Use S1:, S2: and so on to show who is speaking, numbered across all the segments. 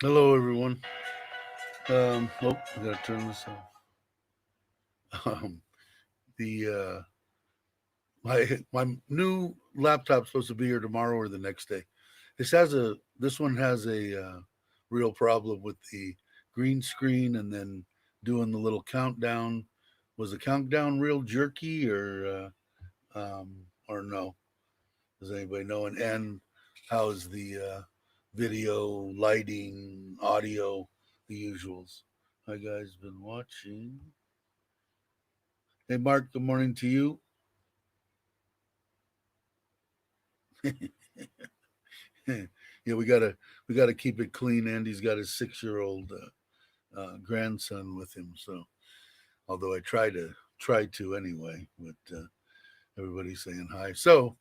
S1: Hello, everyone. I gotta turn this off. The my new laptop's supposed to be here tomorrow or the next day. This one has a real problem with the green screen and then doing the little countdown. Was the countdown real jerky or no? Does anybody know? And how's the video, lighting, audio, the usuals? Hi guys, been watching. Hey Mark, good morning to you. Yeah, we gotta keep it clean. Andy's got his 6-year-old grandson with him, so although I try to anyway, but everybody's saying hi. So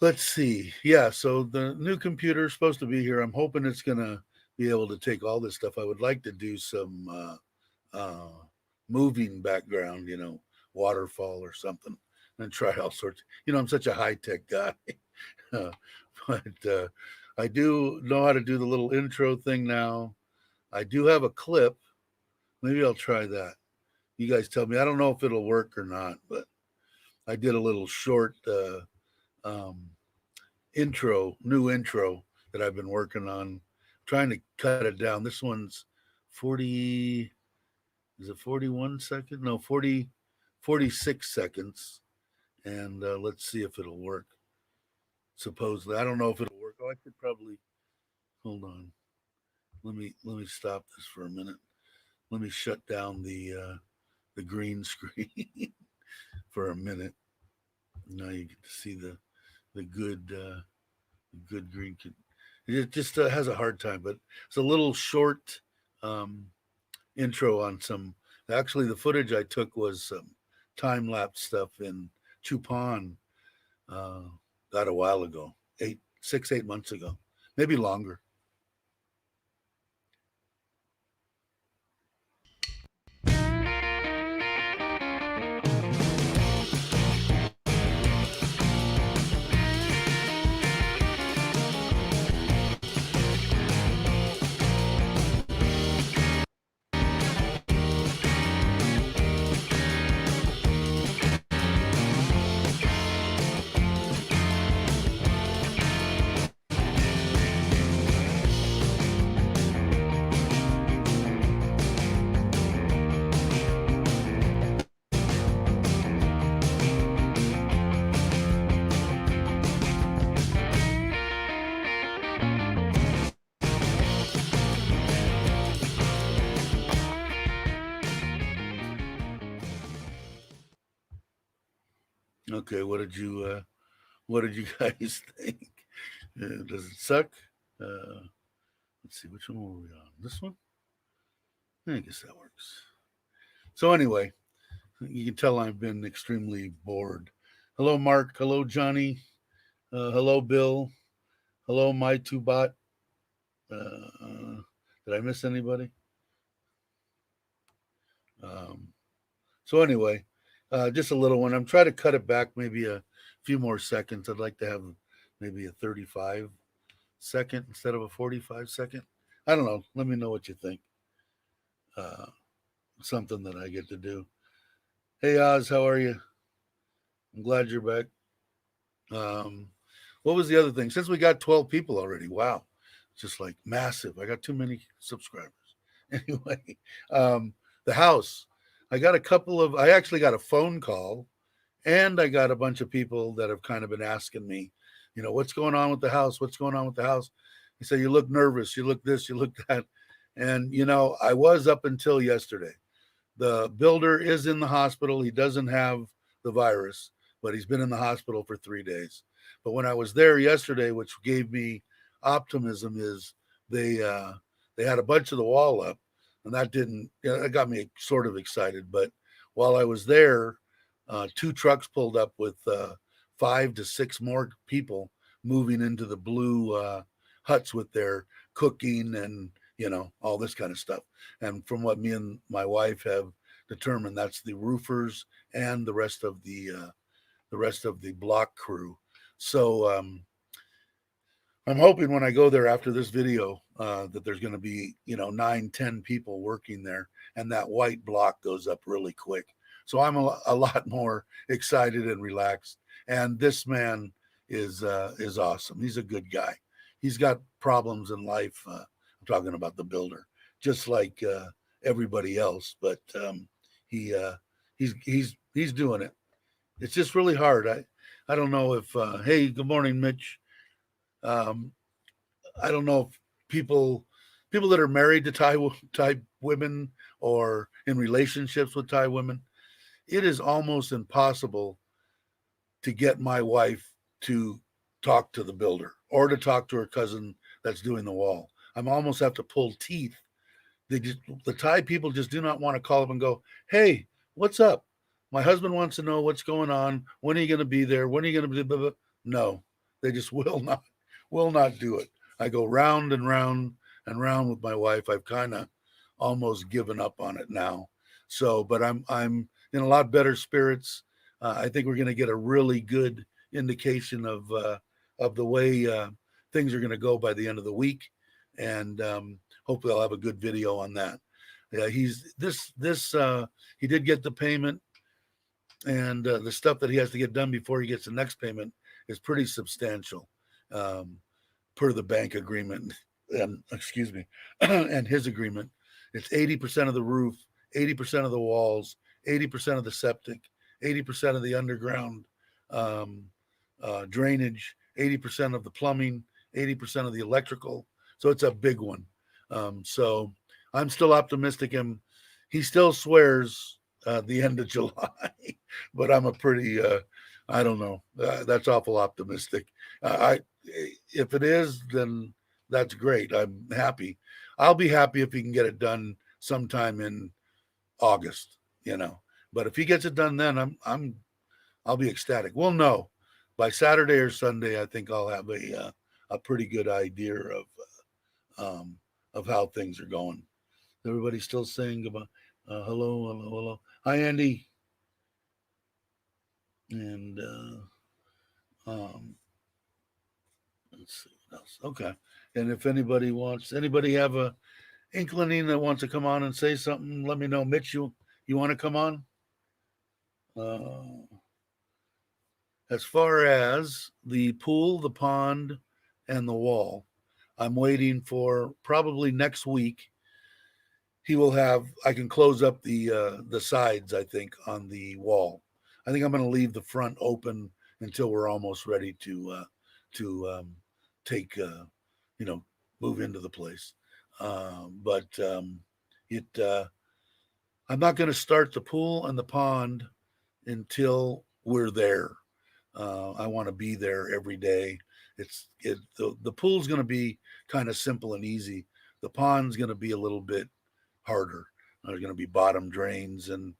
S1: let's see. Yeah, so the new computer is supposed to be here. I'm hoping it's gonna be able to take all this stuff. I would like to do some moving background, waterfall or something, and try all sorts. I'm such a high tech guy, uh, but I do know how to do the little intro thing now. I do have a clip. Maybe I'll try that. You guys tell me. I don't know if it'll work or not, but I did a little short um, new intro that I've been working on, trying to cut it down. This one's 40, is it 41 seconds? No, 46 seconds. And let's see if it'll work. Supposedly, I don't know if it'll work. Oh, I could probably hold on. Let me stop this for a minute. Let me shut down the green screen for a minute. Now you get to see the good green. It just has a hard time, but it's a little short um, intro on some. Actually, the footage I took was some time lapse stuff in Chupan. Uh, got a while ago, 8 months ago, maybe longer. Okay, what did you guys think? Does it suck? Uh, let's see, which one were we on? This one? I guess that works. So anyway, you can tell I've been extremely bored. Hello, Mark. Hello, Johnny. Hello, Bill. Hello, my two bot. Did I miss anybody? Um, so anyway, just a little one. I'm trying to cut it back maybe a few more seconds. I'd like to have maybe a 35-second instead of a 45-second. I don't know. Let me know what you think. Uh, Something that I get to do. Hey Oz, how are you? I'm glad you're back. Um, what was the other thing? Since we got 12 people already, wow, just like massive. I got too many subscribers. Anyway, the house. I actually got a phone call and I got a bunch of people that have kind of been asking me, what's going on with the house? What's going on with the house? They say, you look nervous. You look this, you look that. And, I was up until yesterday. The builder is in the hospital. He doesn't have the virus, but he's been in the hospital for 3 days. But when I was there yesterday, which gave me optimism, is they had a bunch of the wall up, and that didn't. That got me sort of excited. But while I was there, two trucks pulled up with 5 to 6 more people moving into the blue huts with their cooking and all this kind of stuff. And from what me and my wife have determined, that's the roofers and the rest of the block crew. So I'm hoping when I go there after this video that there's going to be 9, 10 people working there, and that white block goes up really quick. So I'm a lot more excited and relaxed. And this man is awesome. He's a good guy. He's got problems in life. I'm talking about the builder, just like everybody else, but he he's doing it. It's just really hard. I don't know if hey, good morning, Mitch. Um, I don't know if people that are married to Thai women or in relationships with Thai women, it is almost impossible to get my wife to talk to the builder or to talk to her cousin that's doing the wall. I'm almost have to pull teeth. The Thai people just do not want to call up and go, "Hey, what's up? My husband wants to know what's going on. When are you going to be there? When are you going to be?" Blah, blah. No, they just will not do it. I go round and round and round with my wife. I've kind of almost given up on it now. So, but I'm in a lot better spirits. I think we're going to get a really good indication of the way things are going to go by the end of the week, and hopefully I'll have a good video on that. Yeah, he did get the payment, and the stuff that he has to get done before he gets the next payment is pretty substantial. Um, per the bank agreement, and excuse me, and his agreement. It's 80% of the roof, 80% of the walls, 80% of the septic, 80% of the underground um, drainage, 80% of the plumbing, 80% of the electrical. So it's a big one. So I'm still optimistic. He still swears the end of July, but I'm a pretty, I don't know, that's awful optimistic. I If it is, then that's great. I'm happy. I'll be happy if he can get it done sometime in August, you know. But if he gets it done then, I'll be ecstatic. We'll know by Saturday or Sunday. I think I'll have a pretty good idea of how things are going. Everybody's still saying about hello, hello, hello. Hi, Andy. And let's see what else. Okay. And if anybody have a inclining that wants to come on and say something, let me know. Mitch, you want to come on? Uh, as far as the pool, the pond, and the wall, I'm waiting for probably next week. He will have. I can close up the sides. I think on the wall. I think I'm going to leave the front open until we're almost ready to take you know move into the place. But it I'm not going to start the pool and the pond until we're there. I want to be there every day. The pool's going to be kind of simple and easy. The pond's going to be a little bit harder. There's going to be bottom drains and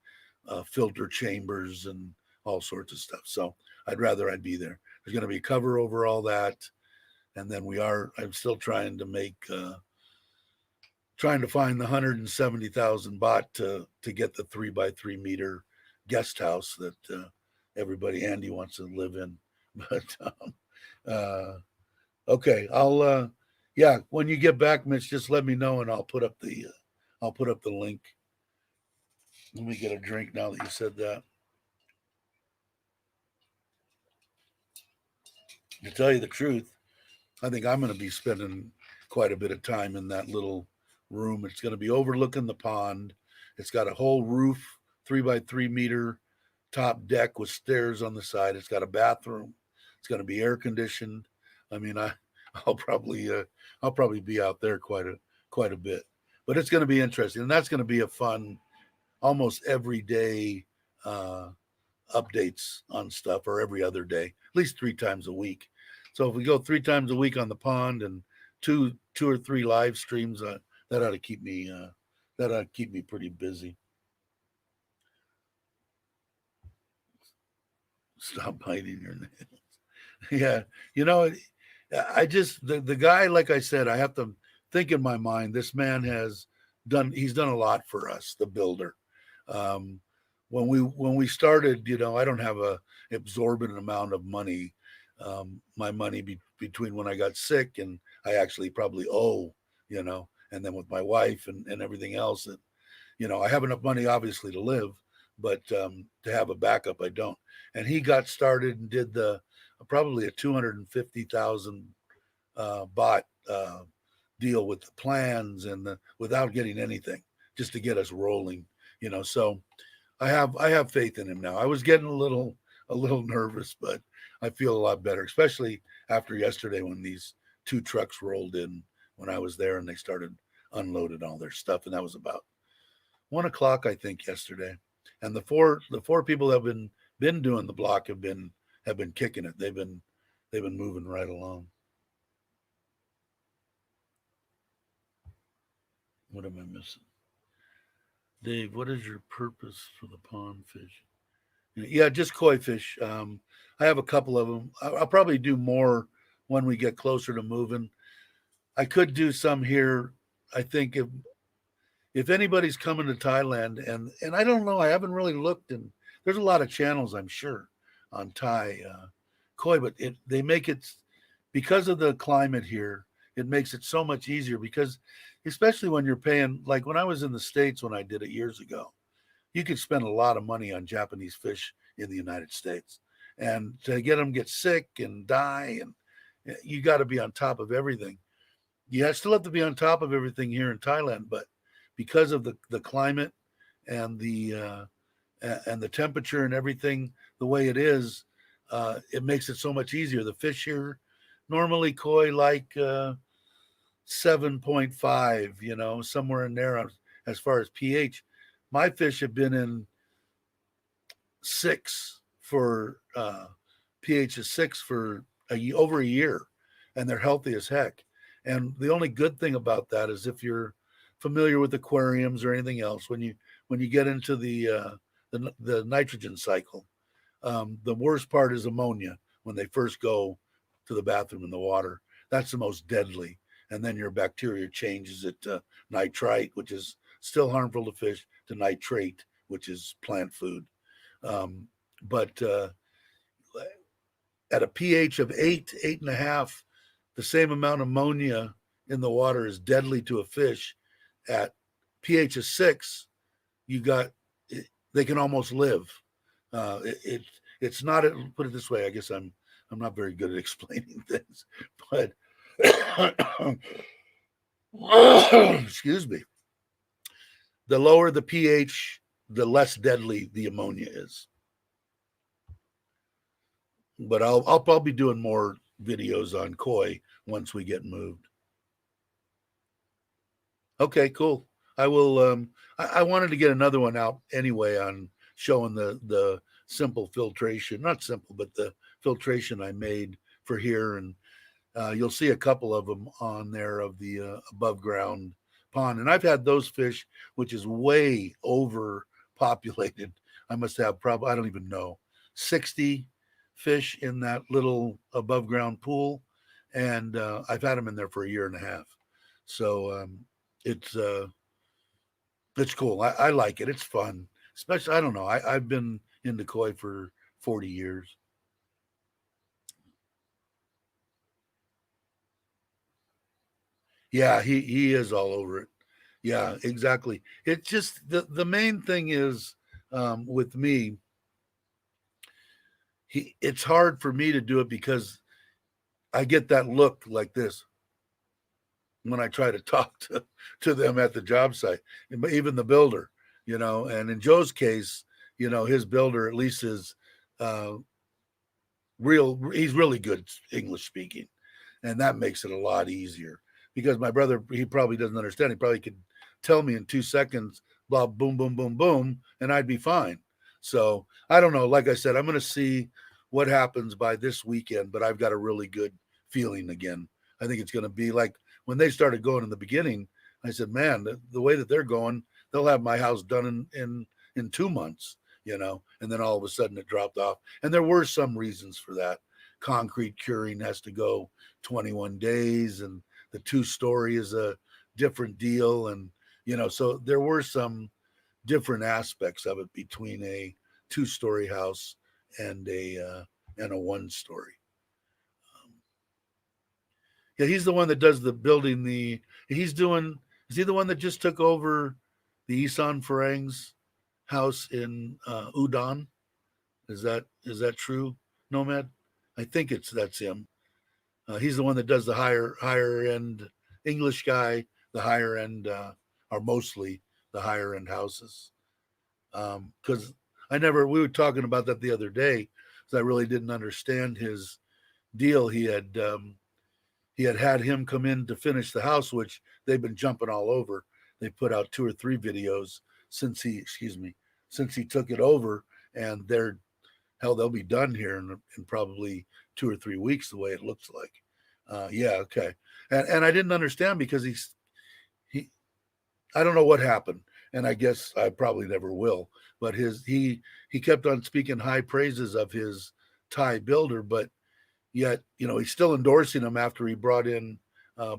S1: filter chambers and all sorts of stuff. So I'd be there. There's going to be cover over all that, and then I'm still trying to find the 170,000 baht to get the 3 by 3 meter guest house that everybody Andy wants to live in. But okay, yeah, when you get back, Mitch, just let me know and I'll put up the link. Let me get a drink now that you said that. To tell you the truth, I think I'm going to be spending quite a bit of time in that little room. It's going to be overlooking the pond. It's got a whole roof, 3 by 3 meter top deck with stairs on the side. It's got a bathroom. It's going to be air conditioned. I mean, I'll probably be out there quite a bit, but it's going to be interesting, and that's going to be a fun, almost every day updates on stuff, or every other day, at least 3 times a week. So if we go 3 times a week on the pond and two or three live streams, that ought to keep me pretty busy. Stop biting your nails. Yeah, I just the guy, like I said, I have to think in my mind. This man he's done a lot for us, the builder. When we started, I don't have a exorbitant amount of money. my money between when I got sick and I actually probably owe, and then with my wife and everything else. And, I have enough money obviously to live, but to have a backup, I don't. And he got started and did the probably a 250,000 bot deal with the plans and without getting anything, just to get us rolling. So I have faith in him now. I was getting a little nervous, but I feel a lot better, especially after yesterday when these two trucks rolled in when I was there and they started unloading all their stuff, and that was about 1 o'clock, I think, yesterday. And the four people that have been doing the block have been kicking it. They've been moving right along. What am I missing? Dave, what is your purpose for the pond fish? Yeah, just koi fish. I have a couple of them. I'll probably do more when we get closer to moving. I could do some here. I think if anybody's coming to Thailand, and I don't know, I haven't really looked, and there's a lot of channels, I'm sure, on Thai koi, but they make it because of the climate here. It makes it so much easier because, especially when you're paying, like when I was in the States when I did it years ago, you could spend a lot of money on Japanese fish in the United States, and to get sick and die, and you got to be on top of everything. You still have to be on top of everything here in Thailand, but because of the climate and the temperature and everything the way it is, it makes it so much easier. The fish here normally koi like 7.5, somewhere in there as far as pH. My fish have been in 6 for pH is 6 for over a year, and they're healthy as heck. And the only good thing about that is if you're familiar with aquariums or anything else, when you get into the nitrogen cycle, the worst part is ammonia when they first go to the bathroom in the water. That's the most deadly. And then your bacteria changes it to nitrite, which is still harmful to fish, to nitrate, which is plant food. But at a pH of 8, 8.5, the same amount of ammonia in the water is deadly to a fish. At pH of 6, you got they can almost live. It's not. Put it this way. I guess I'm not very good at explaining things, but excuse me. The lower the pH, the less deadly the ammonia is. But I'll probably be doing more videos on koi once we get moved. Okay, cool. I will. I wanted to get another one out anyway on showing the simple filtration, not simple, but the filtration I made for here, and you'll see a couple of them on there of the above ground pond. And I've had those fish, which is way overpopulated. I must have probably, I don't even know, 60 fish in that little above ground pool. And I've had them in there for a year and a half. So it's uh, it's cool. I like it. It's fun. Especially, I don't know. I've been into koi for 40 years. Yeah, he is all over it. Yeah, exactly. It's just the main thing is with me, it's hard for me to do it because I get that look like this when I try to talk to them at the job site, even the builder, And in Joe's case, his builder at least is uh, he's really good English speaking, and that makes it a lot easier because my brother, he probably doesn't understand. He probably could tell me in 2 seconds, blah, boom, boom, boom, boom, and I'd be fine. So I don't know. Like I said, I'm going to see what happens by this weekend, but I've got a really good feeling again. I think it's going to be like when they started going in the beginning. I said, man, the way that they're going, they'll have my house done in 2 months, and then all of a sudden it dropped off. And there were some reasons for that. Concrete curing has to go 21 days, and the 2-story is a different deal. And, so there were some different aspects of it between a 2-story house and a 1-story. Yeah, he's the one that does the building. He's doing. Is he the one that just took over the Isan Farang's house in Udon? Is that true, Nomad? I think that's him. He's the one that does the higher end English guy. The higher end are mostly the higher end houses. Because I never. We were talking about that the other day. Because I really didn't understand his deal. He had him come in to finish the house, which they've been jumping all over. They put out 2 or 3 videos since he took it over, and they'll be done here in probably 2 or 3 weeks, the way it looks like. Yeah, okay. And I didn't understand because he I don't know what happened, and I guess I probably never will. But he kept on speaking high praises of his Thai builder, but yet he's still endorsing him after he brought in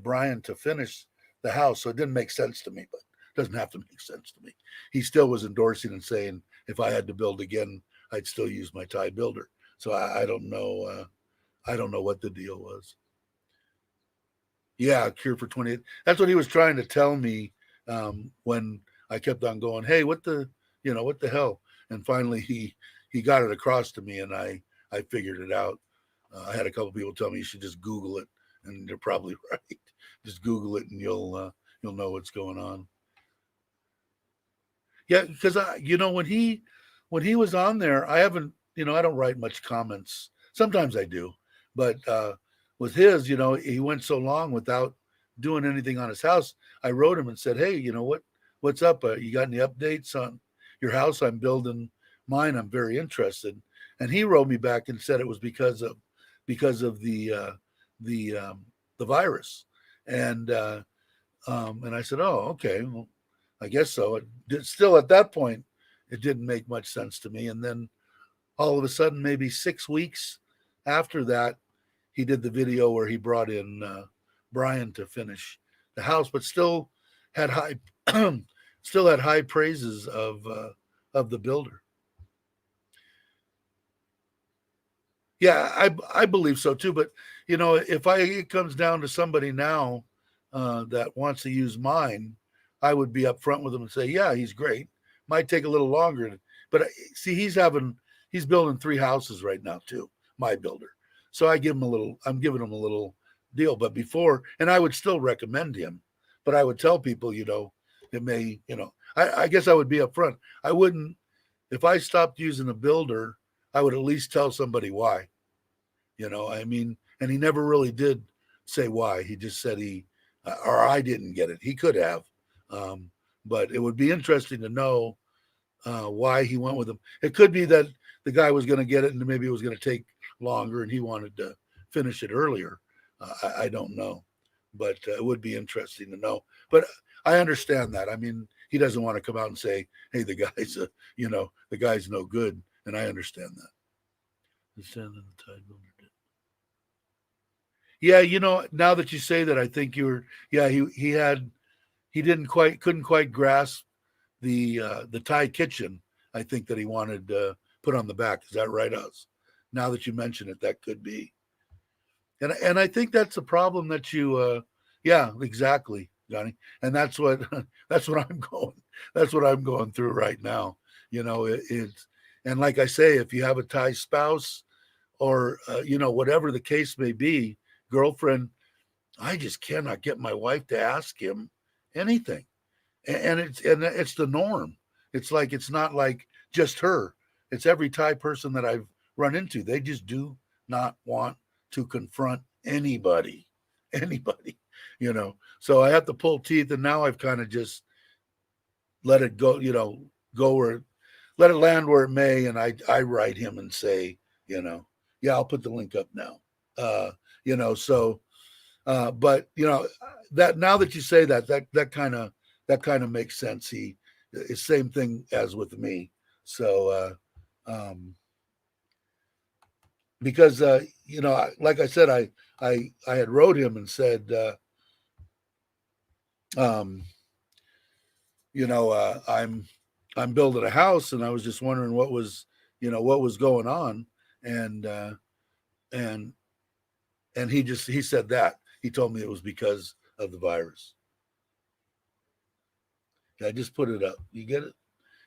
S1: Brian to finish the house. So it didn't make sense to me, but it doesn't have to make sense to me. He still was endorsing and saying if I had to build again, I'd still use my Thai builder. So I don't know. I don't know what the deal was. Yeah, cure for 28. That's what he was trying to tell me when I kept on going, hey, what the hell? And finally he got it across to me, and I figured it out. I had a couple people tell me you should just Google it, and they're probably right. Just Google it, and you'll know what's going on. Yeah, because when he was on there, I haven't I don't write much comments. Sometimes I do, but with his, he went so long without doing anything on his house. I wrote him and said, hey, what's up? You got any updates on your house? I'm building mine. I'm very interested. And he wrote me back and said it was because of the virus, and and I said, oh, okay, well, I guess so. Still at that point, it didn't make much sense to me. And then all of a sudden, maybe 6 weeks after that, he did the video where he brought in Brian to finish the house, but had high still had high praises of the builder. Yeah, I believe so too. But if it comes down to somebody now that wants to use mine, I would be upfront with them and say, yeah, he's great. Might take a little longer, but see, he's building 3 houses right now too. My builder, so I'm giving him a little deal. But before, and I would still recommend him, but I would tell people, it may, I guess I would be upfront. I wouldn't if I stopped using a builder. I would at least tell somebody why. I mean, and he never really did say why. He just said or I didn't get it. He could have, um, but it would be interesting to know why he went with him. It could be that the guy was going to get it, and maybe it was going to take longer, and he wanted to finish it earlier. I don't know, but it would be interesting to know. But I understand that. I mean, he doesn't want to come out and say, "Hey, the guy's no good," and I understand that. Yeah, now that you say that, I think yeah, couldn't quite grasp the Thai kitchen. I think that he wanted put on the back. Is that right, Us? Now that you mention it, that could be. And I think that's a problem that yeah, exactly, Johnny. And that's what that's what I'm going through right now. It's and like I say, if you have a Thai spouse or whatever the case may be, girlfriend, I just cannot get my wife to ask him anything, and it's the norm. It's like it's not like just her. It's every Thai person that I've run into. They just do not want to confront anybody, anybody. So I have to pull teeth, and now I've kind of just let it go. Go where let it land where it may, and I write him and say, yeah, I'll put the link up now. So but that now that you say that kind of makes sense. Same thing as with me. So because like I said, I had wrote him and said um I'm building a house, and I was just wondering what was going on, and and and he said that he told me it was because of the virus. I just put it up. You get it?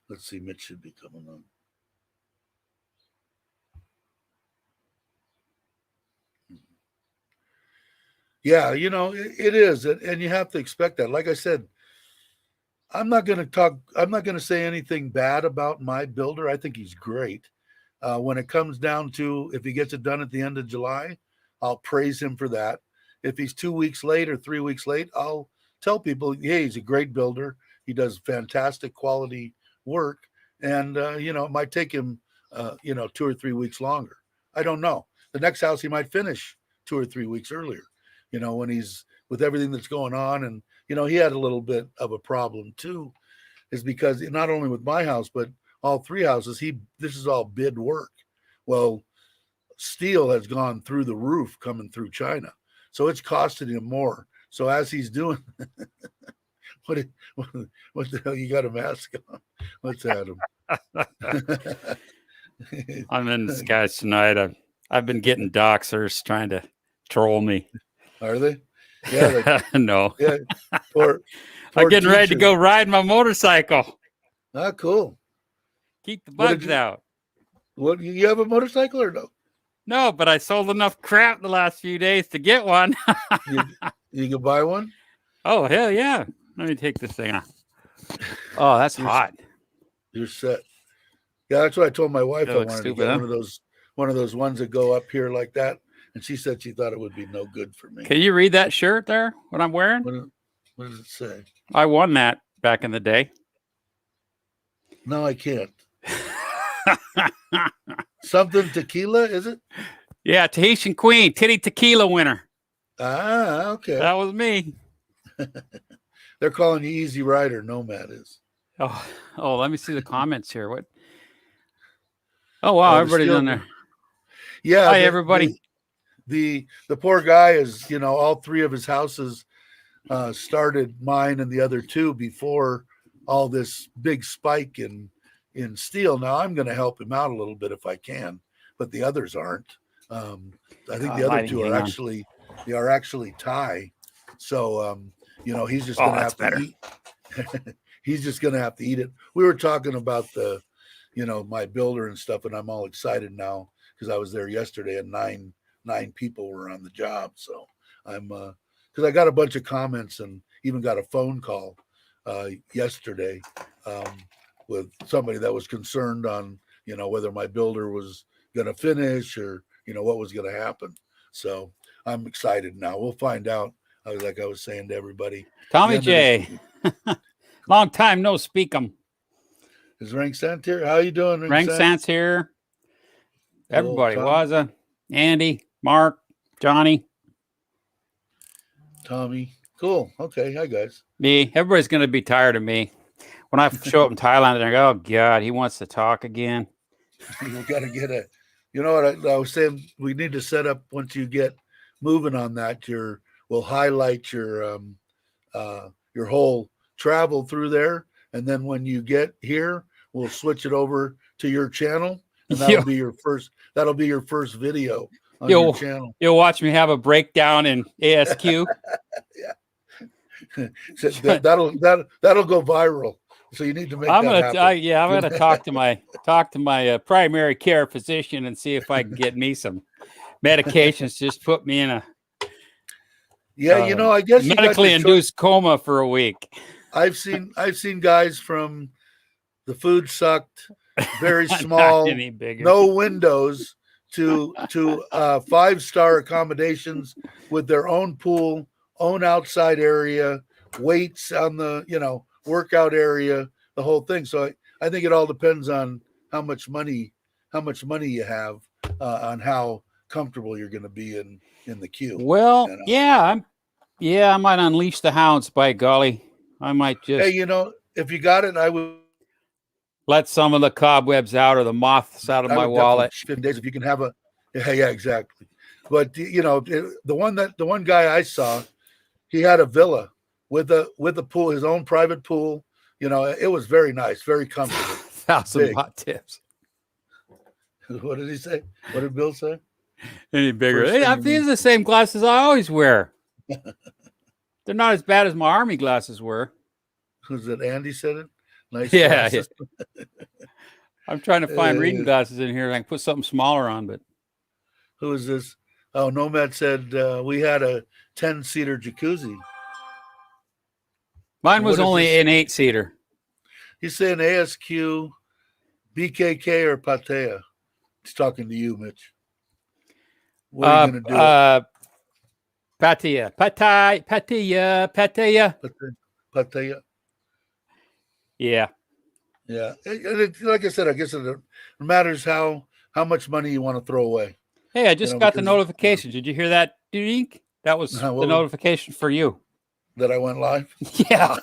S1: Let's see. Mitch should be coming on. Yeah, it is, and you have to expect that. Like I said, I'm not going to say anything bad about my builder. I think he's great. When it comes down to if he gets it done at the end of July, I'll praise him for that. If he's 2 weeks late or 3 weeks late, I'll tell people, hey, he's a great builder. He does fantastic quality work. And, it might take him, 2 or 3 weeks longer. I don't know. The next house he might finish 2 or 3 weeks earlier, when he's with everything that's going on. And, he had a little bit of a problem too, is because not only with my house, but all 3 houses, this is all bid work. Well, steel has gone through the roof coming through China. So it's costing him more. So as he's doing, what the hell, you got a mask on? What's Adam?
S2: I'm in the skies tonight. I've been getting doxers trying to troll me.
S1: Are they? Yeah.
S2: No.
S1: Yeah. Poor
S2: I'm getting ready to go ride my motorcycle.
S1: Ah, cool.
S2: Keep the bugs out.
S1: What, you have a motorcycle or no?
S2: No, but I sold enough crap the last few days to get one.
S1: you can buy one?
S2: Oh, hell yeah. Let me take this thing off. Oh, that's hot.
S1: You're set. Yeah, that's what I told my wife. I wanted to get one of those ones that go up here like that. And she said she thought it would be no good for me.
S2: Can you read that shirt there, what I'm wearing?
S1: What does it say?
S2: I won that back in the day.
S1: No, I can't. Something tequila, is it?
S2: Yeah, Tahitian Queen, Titty Tequila winner.
S1: Ah, okay.
S2: That was me.
S1: They're calling you Easy Rider. Nomad is.
S2: Oh, let me see the comments here. What? Oh, wow, everybody's on there.
S1: Yeah.
S2: Hi, everybody.
S1: The poor guy is, all 3 of his houses started, mine and the other 2, before all this big spike in steel. Now I'm going to help him out a little bit if I can, but the others aren't. I think the other 2 are actually tie. So, he's just going to have to eat. He's just going to have to eat it. We were talking about my builder and stuff, and I'm all excited now because I was there yesterday and nine people were on the job. So I'm, because I got a bunch of comments and even got a phone call yesterday with somebody that was concerned on, whether my builder was going to finish or, what was going to happen. So I'm excited now. We'll find out. Like I was saying to everybody.
S2: Tommy J. Long time no speak 'em.
S1: Is Rank Sant here? How you doing,
S2: Rank Sant's here. Everybody. Waza, Andy, Mark, Johnny.
S1: Tommy. Cool. Okay. Hi, guys.
S2: Me. Everybody's going to be tired of me. When I show up in Thailand, they're like, oh, God, he wants to talk again.
S1: You got to get what I was saying, we need to set up, once you get moving on that, we'll highlight your whole travel through there. And then when you get here, we'll switch it over to your channel. And that'll be your first video on your channel. You'll
S2: watch me have a breakdown in ASQ.
S1: Yeah. So that'll go viral. So you need to make that happen.
S2: I'm gonna talk to my primary care physician and see if I can get me some medications. Just put me in a
S1: I guess
S2: medically induced coma for a week.
S1: I've seen guys from the food sucked, very small, no windows, to 5-star accommodations with their own pool, own outside area, weights on the workout area, the whole thing. So I think it all depends on how much money you have, on how comfortable you're going to be in the queue.
S2: Well, I might unleash the hounds, by golly. I might just,
S1: hey, if you got it, I would
S2: let some of the cobwebs out or the moths out of my wallet.
S1: 15 days if you can have yeah, exactly. But the one guy I saw, he had a villa with a pool, his own private pool. It was very nice, very comfortable.
S2: 1,000 hot tips.
S1: What did he say? What did Bill say?
S2: Any bigger? These are the same glasses I always wear. They're not as bad as my army glasses were.
S1: Who's that? Andy said it. Nice
S2: Yeah,
S1: glasses.
S2: I'm trying to find reading
S1: Uh,
S2: glasses in here. I can put something smaller on, but
S1: who is this? Oh, Nomad said we had a 10-seater jacuzzi.
S2: mine
S1: And
S2: was
S1: what is
S2: only
S1: this?
S2: an 8-seater.
S1: He's saying ASQ, BKK, or Patea. He's talking to you, Mitch. What are you going to do?
S2: Patia.
S1: Patea.
S2: Yeah.
S1: Yeah. Like I said, I guess it matters how much money you want to throw away.
S2: Hey, I just got the
S1: Because
S2: notification. Did you hear that, Dink? That was the notification for you.
S1: That I went live?
S2: Yeah.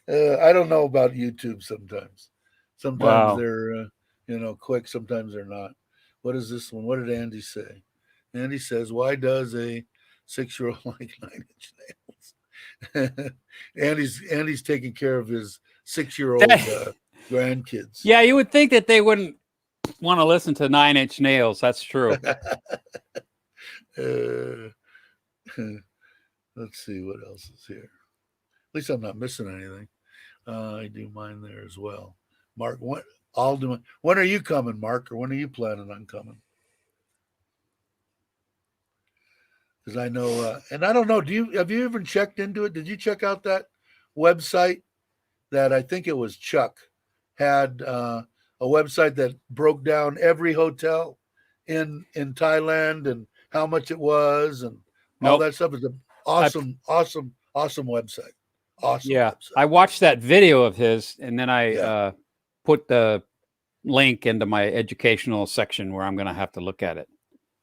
S1: I don't know about YouTube sometimes. Sometimes
S2: Wow.
S1: they're, quick. Sometimes they're not. What is this one? What did Andy say? Andy says, why does a 6-year-old like 9-inch nails? Andy's taking care of his 6-year-old grandkids.
S2: Yeah, you would think that they wouldn't want to listen to 9-inch nails. That's true.
S1: Let's see what else is here. At least I'm not missing anything. I do mine there as well. Mark, when are you coming, Mark, or when are you planning on coming? Because I know, and I don't know. Have you even checked into it? Did you check out that website that I think it was Chuck had a website that broke down every hotel in Thailand and how much it was and all that stuff? It's an awesome website. Awesome.
S2: Yeah,
S1: website.
S2: I watched that video of his, and then I put the link into my educational section where I'm going to have to look at it.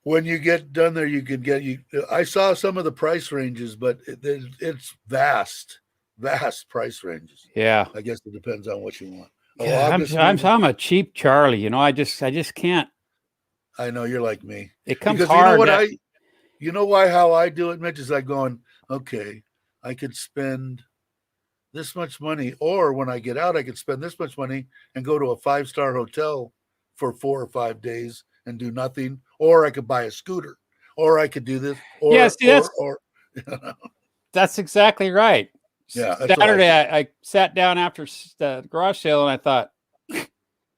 S1: When you get done there, you can I saw some of the price ranges, but it's vast price ranges.
S2: Yeah,
S1: I guess it depends on what you want.
S2: Yeah, I'm a cheap Charlie. I just can't.
S1: I know you're like me.
S2: It comes
S1: because
S2: hard.
S1: How I do it, Mitch, is I going, okay, I could spend this much money, or when I get out, I could spend this much money and go to a 5-star hotel for 4 or 5 days and do nothing, or I could buy a scooter, or I could do this,
S2: that's exactly right.
S1: Yeah,
S2: Saturday I sat down after the garage sale and I thought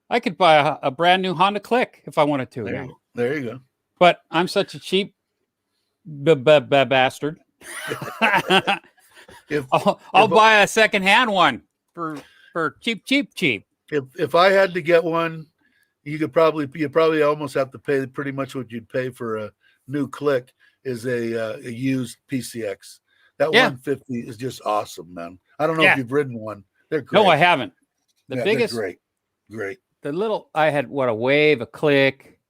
S2: I could buy a brand new Honda Click if I wanted to.
S1: There you go.
S2: But I'm such a cheap bastard. I'll buy a secondhand one for cheap.
S1: If I had to get one, you probably almost have to pay pretty much what you'd pay for a new Click is a used PCX. That 150 is just awesome, man. I don't know if you've ridden one. They're great.
S2: No, I haven't. The biggest,
S1: great.
S2: The little I had a Wave, a Click.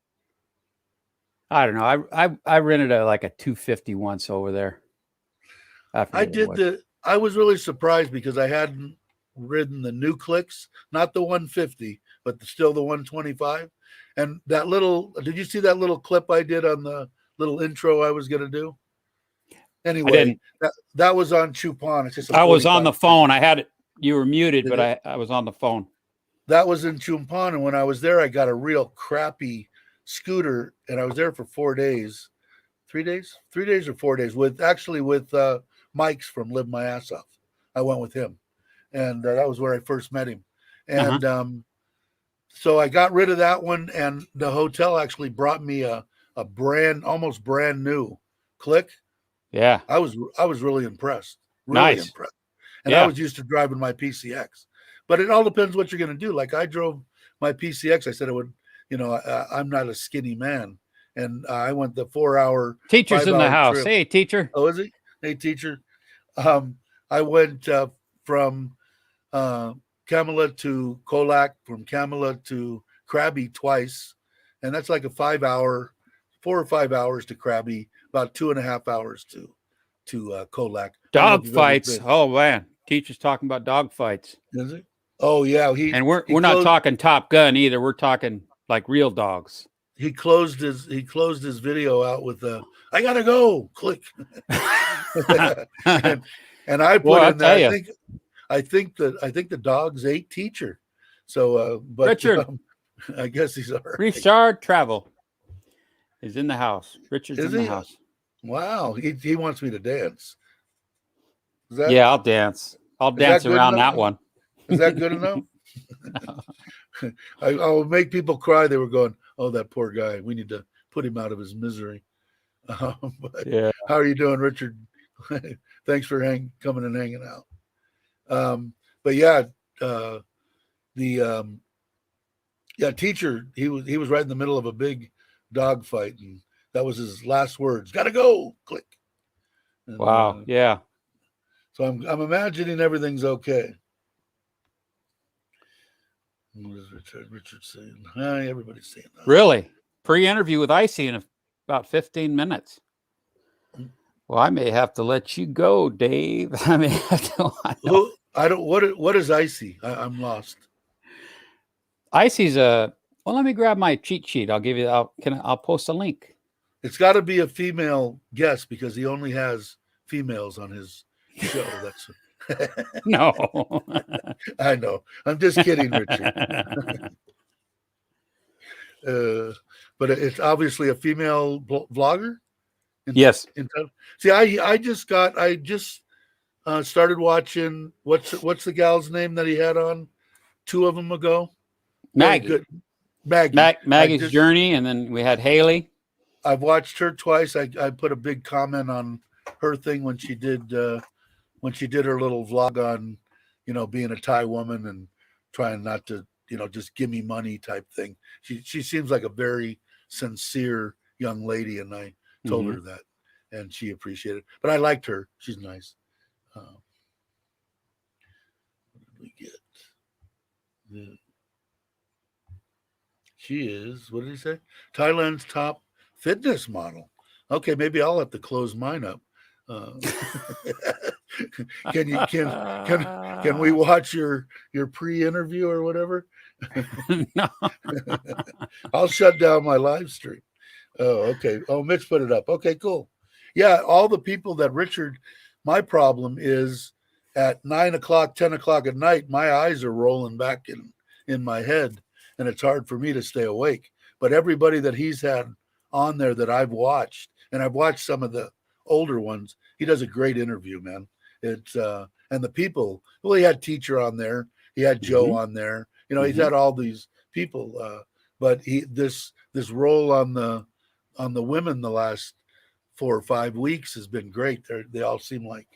S2: I don't know. I rented like a 250 once over there.
S1: I was really surprised because I hadn't ridden the new Clicks, not the 150, but still the 125. And did you see that little clip I did on the little intro I was going to do? Anyway, that was on Chupon.
S2: I was on the phone. I had it. You were muted, but I was on the phone.
S1: That was in Chupon. And when I was there, I got a real crappy scooter, and I was there for 4 days. 3 days? 3 days or 4 days with Mike's from Live My Ass Off. I went with him, and that was where I first met him. And so I got rid of that one, and the hotel actually brought me a almost brand new Click.
S2: Yeah,
S1: I was really impressed. Really impressed. And I was used to driving my PCX, but it all depends what you're going to do. Like I drove my PCX. I said I would. I'm not a skinny man, and I went the 4-hour.
S2: Teacher's in the house. Trip. Hey, teacher.
S1: Oh, is he? Hey, teacher. I went from Camelot to Colac, from Camelot to Krabi twice, and that's like a 4 or 5 hours to Krabi, about 2.5 hours to Colac.
S2: Dog fights. Oh man, teacher's talking about dog fights.
S1: Is it? Oh yeah,
S2: and we're not talking Top Gun either. We're talking like real dogs.
S1: He closed his video out with "I gotta go," click. and I put in there. I think the dog's ate teacher. So, but
S2: Richard,
S1: I guess he's all right.
S2: Richard Travel is in the house. Richard's in the house.
S1: Wow, he wants me to dance. Is that
S2: Yeah, I'll dance. I'll
S1: is that
S2: dance
S1: good
S2: around
S1: enough?
S2: that one.
S1: Is that good enough? I'll make people cry. They were going, "Oh, that poor guy. We need to put him out of his misery." But
S2: Yeah.
S1: how are you doing, Richard? Thanks for coming and hanging out. But yeah, uh, the yeah teacher he was right in the middle of a big dog fight, and that was his last words. Got to go. Click. And
S2: Wow. Yeah.
S1: so I'm imagining everything's okay. What is Richard saying? Hi, everybody's saying hi.
S2: Really? Pre-interview with Icy in about 15 minutes. Well, I may have to let you go, Dave. I may have to.
S1: Who I don't what is icy? I'm lost.
S2: Icy's a. Well, let me grab my cheat sheet. I'll give you. I'll post a link.
S1: It's got to be a female guest because he only has females on his show. That's
S2: No.
S1: I know. I'm just kidding, Richard. But it's obviously a female vlogger.
S2: Yes.
S1: See, I just started watching what's the gal's name that he had on 2 of them ago. Very
S2: Maggie.
S1: good. Maggie.
S2: Maggie's Journey, and then we had Haley.
S1: I've watched her twice. I put a big comment on her thing when she did her little vlog on, being a Thai woman and trying not to, just give me money type thing. She seems like a very sincere young lady, and I told her that, and she appreciated it. But I liked her. She's nice. What did we get? She is, what did he say? Thailand's top fitness model. Okay, maybe I'll have to close mine up. Can we watch your pre-interview or whatever?
S2: No.
S1: I'll shut down my live stream. Oh, okay. Oh, Mitch put it up. Okay, cool. Yeah, all the people that Richard, my problem is at 9 o'clock, 10 o'clock at night, my eyes are rolling back in my head, and it's hard for me to stay awake. But everybody that he's had on there that I've watched, and I've watched some of the older ones, he does a great interview, man. It's and the people, well, he had Teacher on there, he had Joe on there, he's had all these people, but this role on the women the last 4 or 5 weeks has been great. They all seem like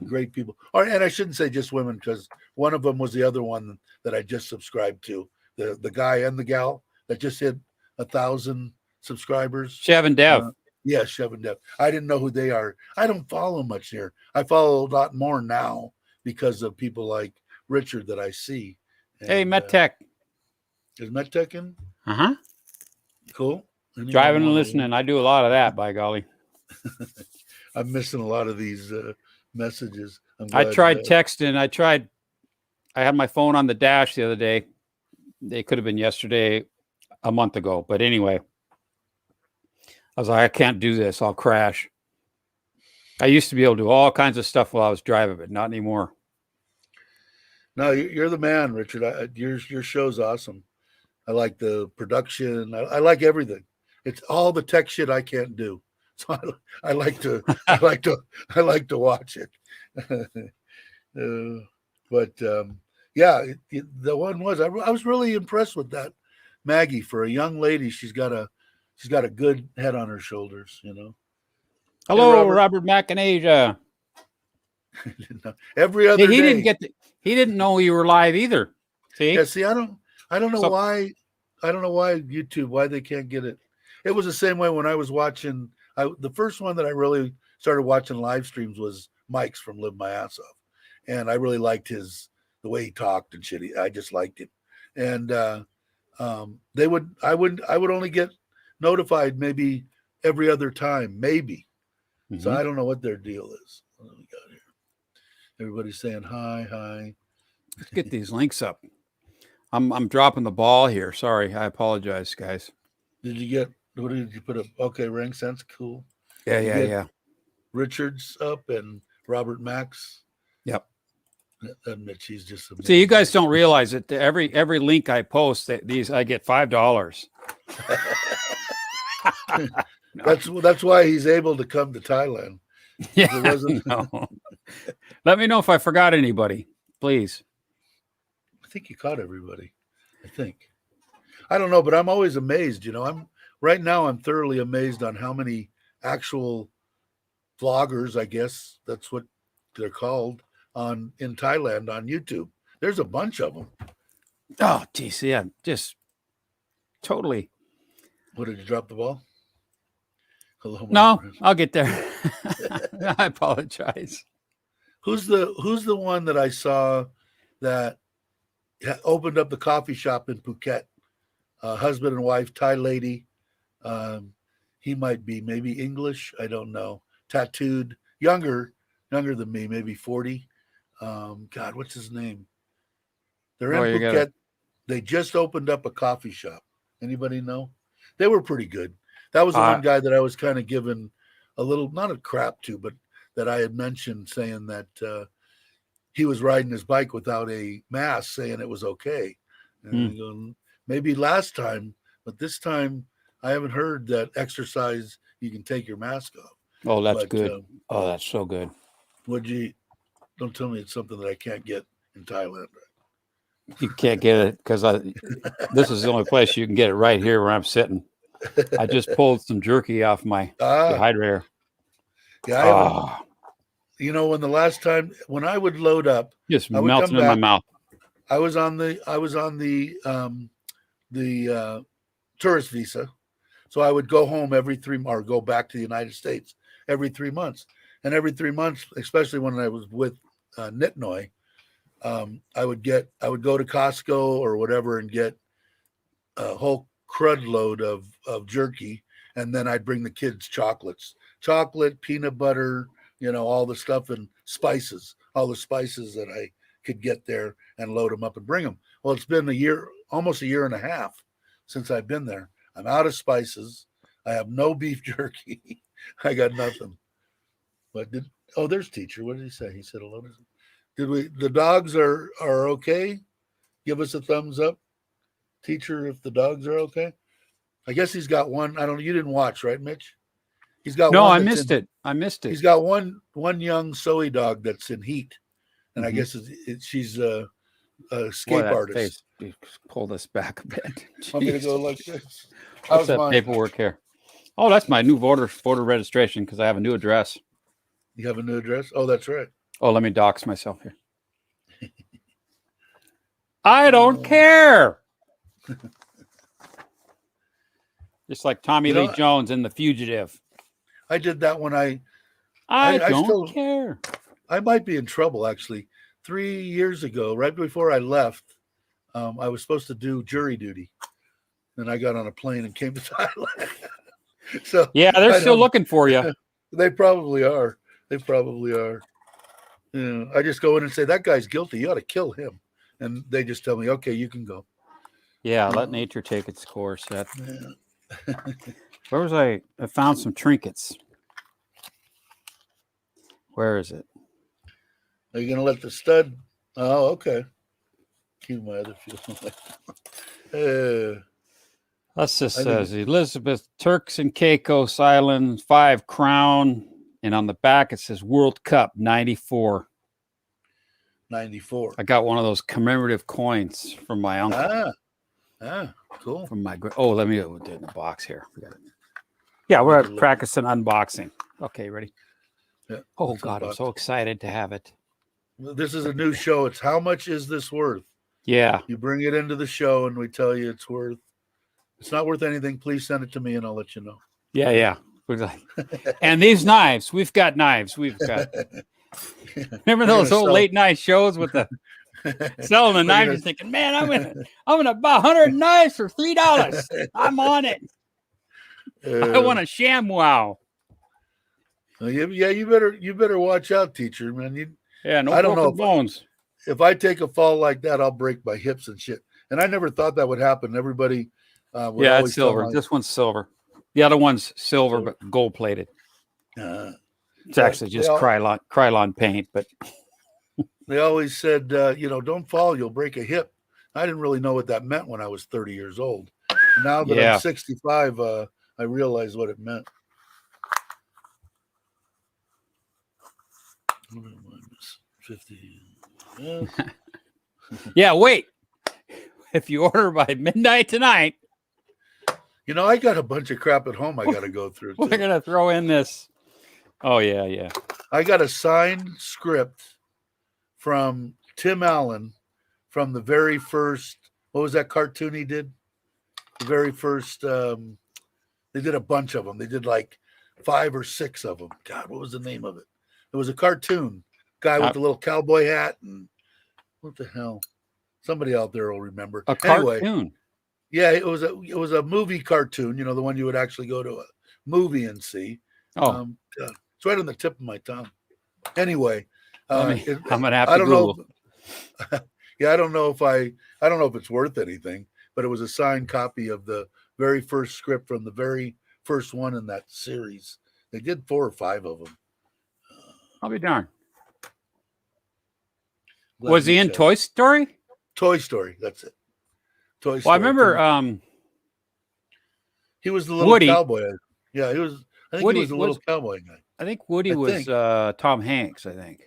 S1: great people. And I shouldn't say just women, because one of them was the other one that I just subscribed to, the guy and the gal that just hit 1,000 subscribers.
S2: Chev and Dev.
S1: Yeah, Chev and Dev. I didn't know who they are. I don't follow much here. I follow a lot more now because of people like Richard that I see. And,
S2: hey, MetTech.
S1: Is MetTech in?
S2: Uh-huh.
S1: Cool. Anyone
S2: Driving and listening. I do a lot of that, by golly.
S1: I'm missing a lot of these messages.
S2: I tried texting. I had my phone on the dash the other day. It could have been yesterday, a month ago. But anyway, I was like, I can't do this. I'll crash. I used to be able to do all kinds of stuff while I was driving, but not anymore.
S1: No, you're the man, Richard. Your show's awesome. I like the production. I like everything. It's all the tech shit I can't do. So I like to watch it. Yeah, the one was I was really impressed with that Maggie. For a young lady, she's got a good head on her shoulders.
S2: Hello, hey, Robert McInasia.
S1: Every other day.
S2: He didn't know you were live either. See?
S1: Yeah. See, I don't know why. I don't know why YouTube, why they can't get it. It was the same way when I was watching. The first one that I really started watching live streams was Mike's from Live My Ass Off, and I really liked the way he talked and shit. I just liked him, and I would only get notified maybe every other time, maybe. So I don't know what their deal is. What do we got here? Everybody's saying hi.
S2: Let's get these links up. I'm dropping the ball here. Sorry, I apologize, guys.
S1: What did you put up? Okay, Rank Sense, cool.
S2: Yeah.
S1: Richard's up and Robert Max.
S2: Yep.
S1: Admit she's just amazing.
S2: See, you guys don't realize it. Every link I post, I get $5.
S1: That's why he's able to come to Thailand. If it
S2: Yeah,
S1: wasn't,
S2: no. Let me know if I forgot anybody, please.
S1: I think you caught everybody. I think. I don't know, but I'm always amazed. I'm right now. I'm thoroughly amazed on how many actual vloggers, I guess that's what they're called, on in Thailand on YouTube. There's a bunch of them.
S2: Oh, geez, yeah, just totally.
S1: What, did you drop the ball? Hello, my
S2: No,
S1: friend.
S2: I'll get there. I apologize.
S1: Who's the one that I saw that opened up the coffee shop in Phuket? Husband and wife, Thai lady. He might be maybe English. I don't know. Tattooed, younger than me, maybe 40. God, what's his name? They're
S2: Oh,
S1: in
S2: you got it.
S1: Phuket. They just opened up a coffee shop. Anybody know? They were pretty good. That was the one guy that I was kind of giving a little, not a crap to, but that I had mentioned, saying that he was riding his bike without a mask, saying it was okay. And going, maybe last time, but this time I haven't heard that exercise you can take your mask off.
S2: Oh, that's
S1: But
S2: good. Oh, that's so good.
S1: Don't tell me it's something that I can't get in Thailand.
S2: You can't get it because this is the only place you can get it, right here where I'm sitting. I just pulled some jerky off my dehydrator.
S1: Yeah, I haven't. When the last time when I would load up,
S2: just
S1: I would
S2: melting
S1: come
S2: in my
S1: back.
S2: mouth.
S1: I was on the tourist visa, so I would go home every 3 months or go back to the United States every 3 months. And every 3 months, especially when I was with Nitnoy, I would go to Costco or whatever and get a whole crud load of jerky, and then I'd bring the kids chocolate, peanut butter, all the stuff, and spices, all the spices that I could get there, and load them up and bring them. Well, it's been almost a year and a half since I've been there. I'm out of spices. I have no beef jerky. I got nothing. But there's teacher. What did he say? He said hello. The dogs are okay? Give us a thumbs up, teacher, if the dogs are okay. I guess he's got one. I don't know. You didn't watch, right, Mitch? He's got
S2: No,
S1: one.
S2: I missed it.
S1: He's got one young Soey dog that's in heat, and I guess she's a escape artist.
S2: Face. Pull this back a bit.
S1: Want me to go like this?
S2: What's that paperwork here? Oh, that's my new voter registration because I have a new address.
S1: You have a new address? Oh, that's right.
S2: Oh, let me dox myself here. I don't care. Just like Tommy Lee Jones in The Fugitive.
S1: I did that when I
S2: don't care.
S1: I might be in trouble, actually. 3 years ago, right before I left, I was supposed to do jury duty. And I got on a plane and came to Thailand. So
S2: yeah, they're still looking for you.
S1: They probably are. I just go in and say, that guy's guilty. You ought to kill him. And they just tell me, okay, you can go.
S2: Yeah, let nature take its course. Where was I? I found some trinkets. Where is it?
S1: Are you going to let the stud? Oh, okay. Keep my other feeling.
S2: This just says Elizabeth, Turks and Caicos Islands, 5 crown. And on the back, it says World Cup 94.
S1: 94.
S2: I got one of those commemorative coins from my uncle.
S1: Cool.
S2: From my let me do it in the box here. Yeah, we're practicing unboxing. Okay, ready?
S1: Yeah.
S2: Oh God, I'm so excited to have it.
S1: This is a new show. It's how much is this worth?
S2: Yeah.
S1: You bring it into the show and we tell you it's worth. It's not worth anything. Please send it to me and I'll let you know.
S2: Yeah. And these knives, we've got knives. Remember those old late night shows with the selling the knives? You're thinking, man, I'm gonna buy 100 knives for $3. I'm on it. I want a ShamWow.
S1: Yeah, you better watch out, teacher, man.
S2: I don't know bones.
S1: If I take a fall like that, I'll break my hips and shit. And I never thought that would happen. Everybody would always
S2: it's silver. This one's silver. The other one's silver, but gold plated. It's actually just Krylon paint, but
S1: they always said, don't fall, you'll break a hip. I didn't really know what that meant when I was 30 years old. Now that I'm 65, I realize what it meant. 50. Yes.
S2: Yeah, wait. If you order by midnight tonight,
S1: You know, I got a bunch of crap at home I got to go through
S2: we're
S1: too.
S2: going to throw in this. Oh, yeah, yeah.
S1: I got a signed script from Tim Allen from the very first, what was that cartoon he did? The very first, they did a bunch of them. They did like 5 or 6 of them. God, what was the name of it? It was a cartoon. Guy with the little cowboy hat and what the hell? Somebody out there will remember.
S2: A
S1: Anyway,
S2: cartoon.
S1: yeah, it was a movie cartoon. You know, the one you would actually go to a movie and see.
S2: Oh,
S1: It's right on the tip of my tongue. Anyway,
S2: I'm gonna have
S1: I
S2: to
S1: don't
S2: Google.
S1: know. Yeah, I don't know if it's worth anything, but it was a signed copy of the very first script from the very first one in that series. They did 4 or 5 of them.
S2: I'll be darned.
S1: Glad
S2: Was
S1: you
S2: he in
S1: said
S2: Toy Story?
S1: Toy Story? That's it. Toy Story.
S2: Well, I remember
S1: he was the little
S2: Woody.
S1: cowboy. Yeah, he was. I think
S2: Woody
S1: he was the little cowboy guy.
S2: I think Woody was Tom Hanks, I think.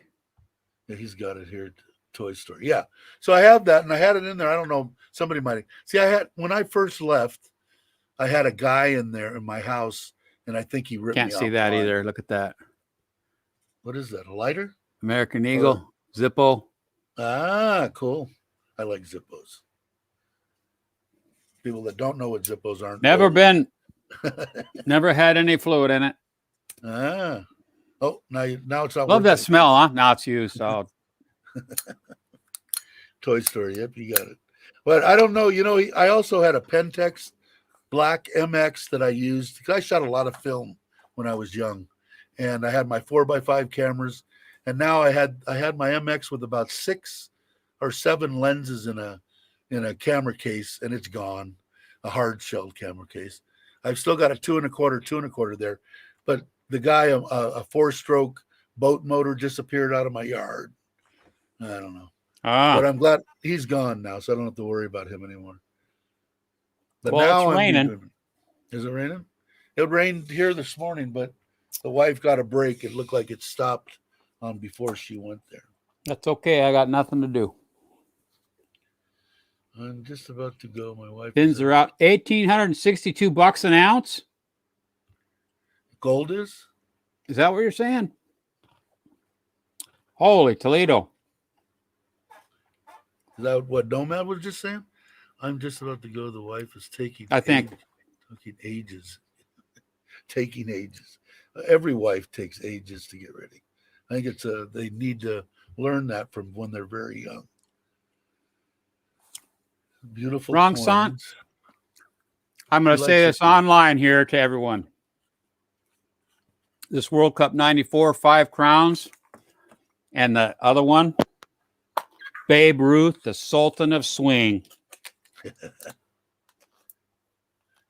S1: Yeah, he's got it here. Toy Story. Yeah. So I have that, and I had it in there. I don't know. Somebody might see. I had when I first left, I had a guy in there in my house, and I think he ripped
S2: Can't
S1: me
S2: see
S1: off
S2: that
S1: the line.
S2: either. Look at that.
S1: What is that? A lighter?
S2: American Eagle, Zippo.
S1: Ah, cool. I like Zippos. People that don't know what Zippos aren't.
S2: Never been. Never had any fluid in it.
S1: Ah. Oh, now it's not.
S2: Love that
S1: working.
S2: smell, huh? Now it's used. So
S1: Toy Story. Yep, you got it. But I don't know. You know, I also had a Pentex Black MX that I used because I shot a lot of film when I was young, and I had my 4x5 cameras, and now I had my MX with about 6 or 7 lenses in a camera case, and it's gone, a hard shelled camera case. I've still got a 2 1/4 there, but the guy, a 4-stroke boat motor just appeared out of my yard. I don't know. But I'm glad he's gone now, so I don't have to worry about him anymore. But
S2: well,
S1: now
S2: it's raining.
S1: Is it raining? It rained here this morning, but the wife got a break. It looked like it stopped on before she went there.
S2: That's okay. I got nothing to do.
S1: I'm just about to go. My wife.
S2: Pins are out. $1,862 an ounce.
S1: Gold is?
S2: Is that what you're saying? Holy Toledo.
S1: Is that what Nomad was just saying? I'm just about to go. The wife is taking.
S2: Taking
S1: ages. Taking ages. Every wife takes ages to get ready. I think it's they need to learn that from when they're very young. Beautiful.
S2: Wrong song. I'm going to say this online here to everyone. This World Cup 94, 5 crowns. And the other one, Babe Ruth, the Sultan of Swing.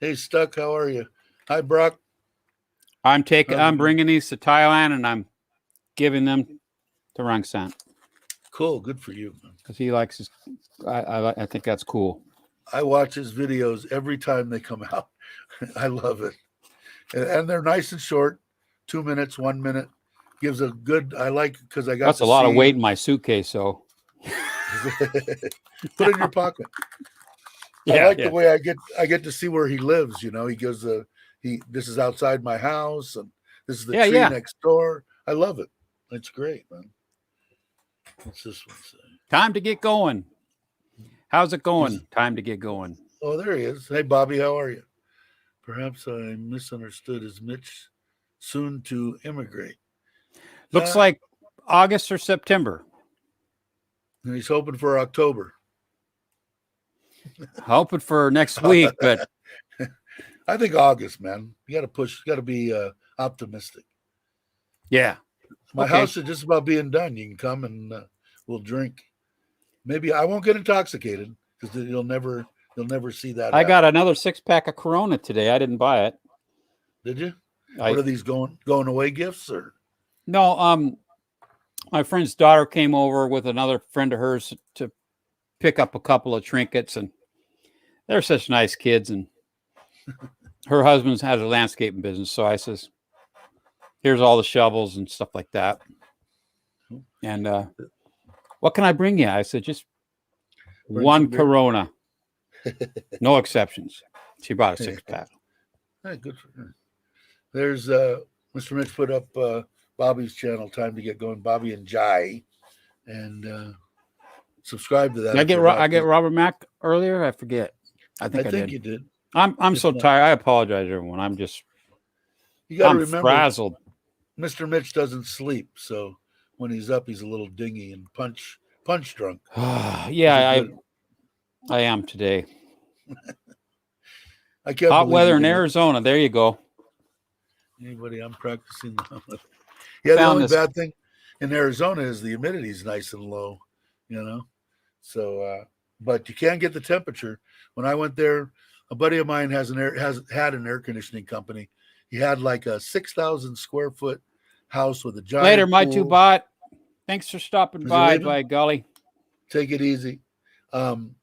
S1: Hey, Stuck, how are you? Hi, Brock.
S2: I'm bringing these to Thailand, and I'm giving them to Rang San.
S1: Cool, good for you, man.
S2: Because he likes his. I think that's cool.
S1: I watch his videos every time they come out. I love it, and they're nice and short, 2 minutes, 1 minute. Gives a good. I like because I got.
S2: That's a lot of weight in my suitcase, so.
S1: Put it in your pocket. Yeah, I like the way I get to see where he lives. You know, he goes this is outside my house, and this is the tree next door. I love it. It's great, man. What's this one say?
S2: Time to get going. How's it going? Time to get going.
S1: Oh, there he is. Hey, Bobby, how are you? Perhaps I misunderstood. Is Mitch soon to immigrate?
S2: Looks like August or September.
S1: And he's hoping for October.
S2: Hoping for next week, but
S1: I think August, man. You got to push. You got to be optimistic.
S2: Yeah.
S1: My house is just about being done. You can come and we'll drink. Maybe I won't get intoxicated because you'll never see that.
S2: I got another 6-pack of Corona today. I didn't buy it.
S1: Did you? What are these going away gifts or?
S2: No, my friend's daughter came over with another friend of hers to pick up a couple of trinkets, and they're such nice kids. And her husband has a landscaping business, so I says, "Here's all the shovels and stuff like that." And what can I bring you? I said, just
S1: Bring
S2: one
S1: some beer.
S2: Corona, no exceptions. She brought a 6-pack.
S1: Hey, good for her. There's Mr. Mitch put up Bobby's channel. Time to get going. Bobby and Jai, and subscribe to that.
S2: Did I get Robert Mack earlier? I forget. I think
S1: you did.
S2: I'm so tired. I apologize, everyone.
S1: You got to
S2: I'm
S1: remember,
S2: frazzled.
S1: Mr. Mitch doesn't sleep, so when he's up, he's a little dingy and punch drunk.
S2: Yeah, I am today.
S1: I can't
S2: Hot
S1: believe
S2: weather in Arizona. There you go.
S1: Anybody I'm practicing. Yeah, the only bad thing in Arizona is the humidity is nice and low, you know. So, but you can't get the temperature. When I went there, a buddy of mine has had an air conditioning company. He had like a 6,000 square foot house with a giant
S2: Later, my
S1: pool.
S2: 2-bot. Thanks for stopping by golly.
S1: Take it easy. And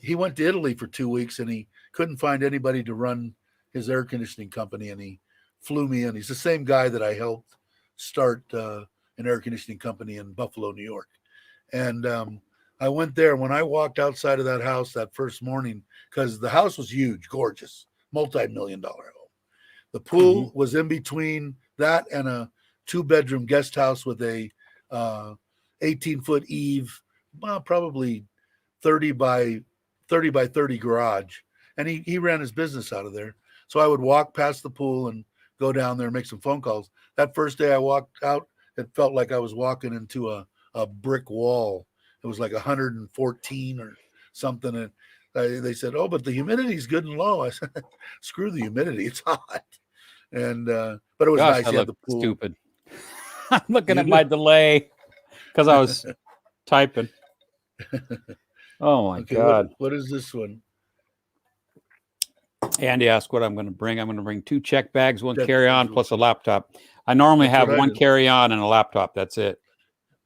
S1: he went to Italy for 2 weeks, and he couldn't find anybody to run his air conditioning company, and he flew me in. He's the same guy that I helped start an air conditioning company in Buffalo, New York. And I went there. When I walked outside of that house that first morning, because the house was huge, gorgeous, multi-million-dollar home. The pool was in between that and a 2-bedroom guest house with a 18-foot eave, probably 30 by 30 garage. And he ran his business out of there. So I would walk past the pool and go down there and make some phone calls. That first day I walked out, it felt like I was walking into a brick wall. It was like 114 or something. And they said, "Oh, but the humidity is good and low." I said, "Screw the humidity. It's hot." And but it was nice.
S2: I
S1: had the pool.
S2: Stupid. I'm looking at my delay because I was typing. Oh my God.
S1: What is this one?
S2: Andy asked what I'm going to bring. I'm going to bring 2 check bags, 1 carry-on, plus a laptop. I normally have 1 carry-on and a laptop. That's it.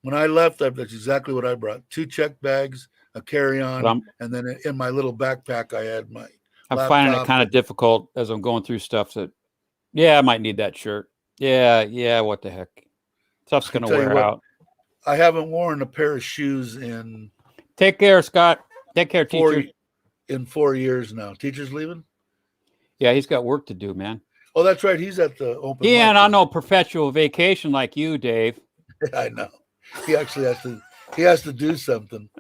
S1: When I left, that's exactly what I brought. 2 check bags, a carry-on, and then in my little backpack, I had my
S2: I'm finding it kind of difficult as I'm going through stuff that, I might need that shirt. Yeah, what the heck. Stuff's going to wear out.
S1: I haven't worn a pair of shoes in...
S2: Take care, Scott. Take care, teacher.
S1: In 4 years now. Teacher's leaving?
S2: Yeah, he's got work to do, man.
S1: Oh, that's right. He's at the open mic.
S2: On no perpetual vacation like you, Dave.
S1: I know. He actually has to do something.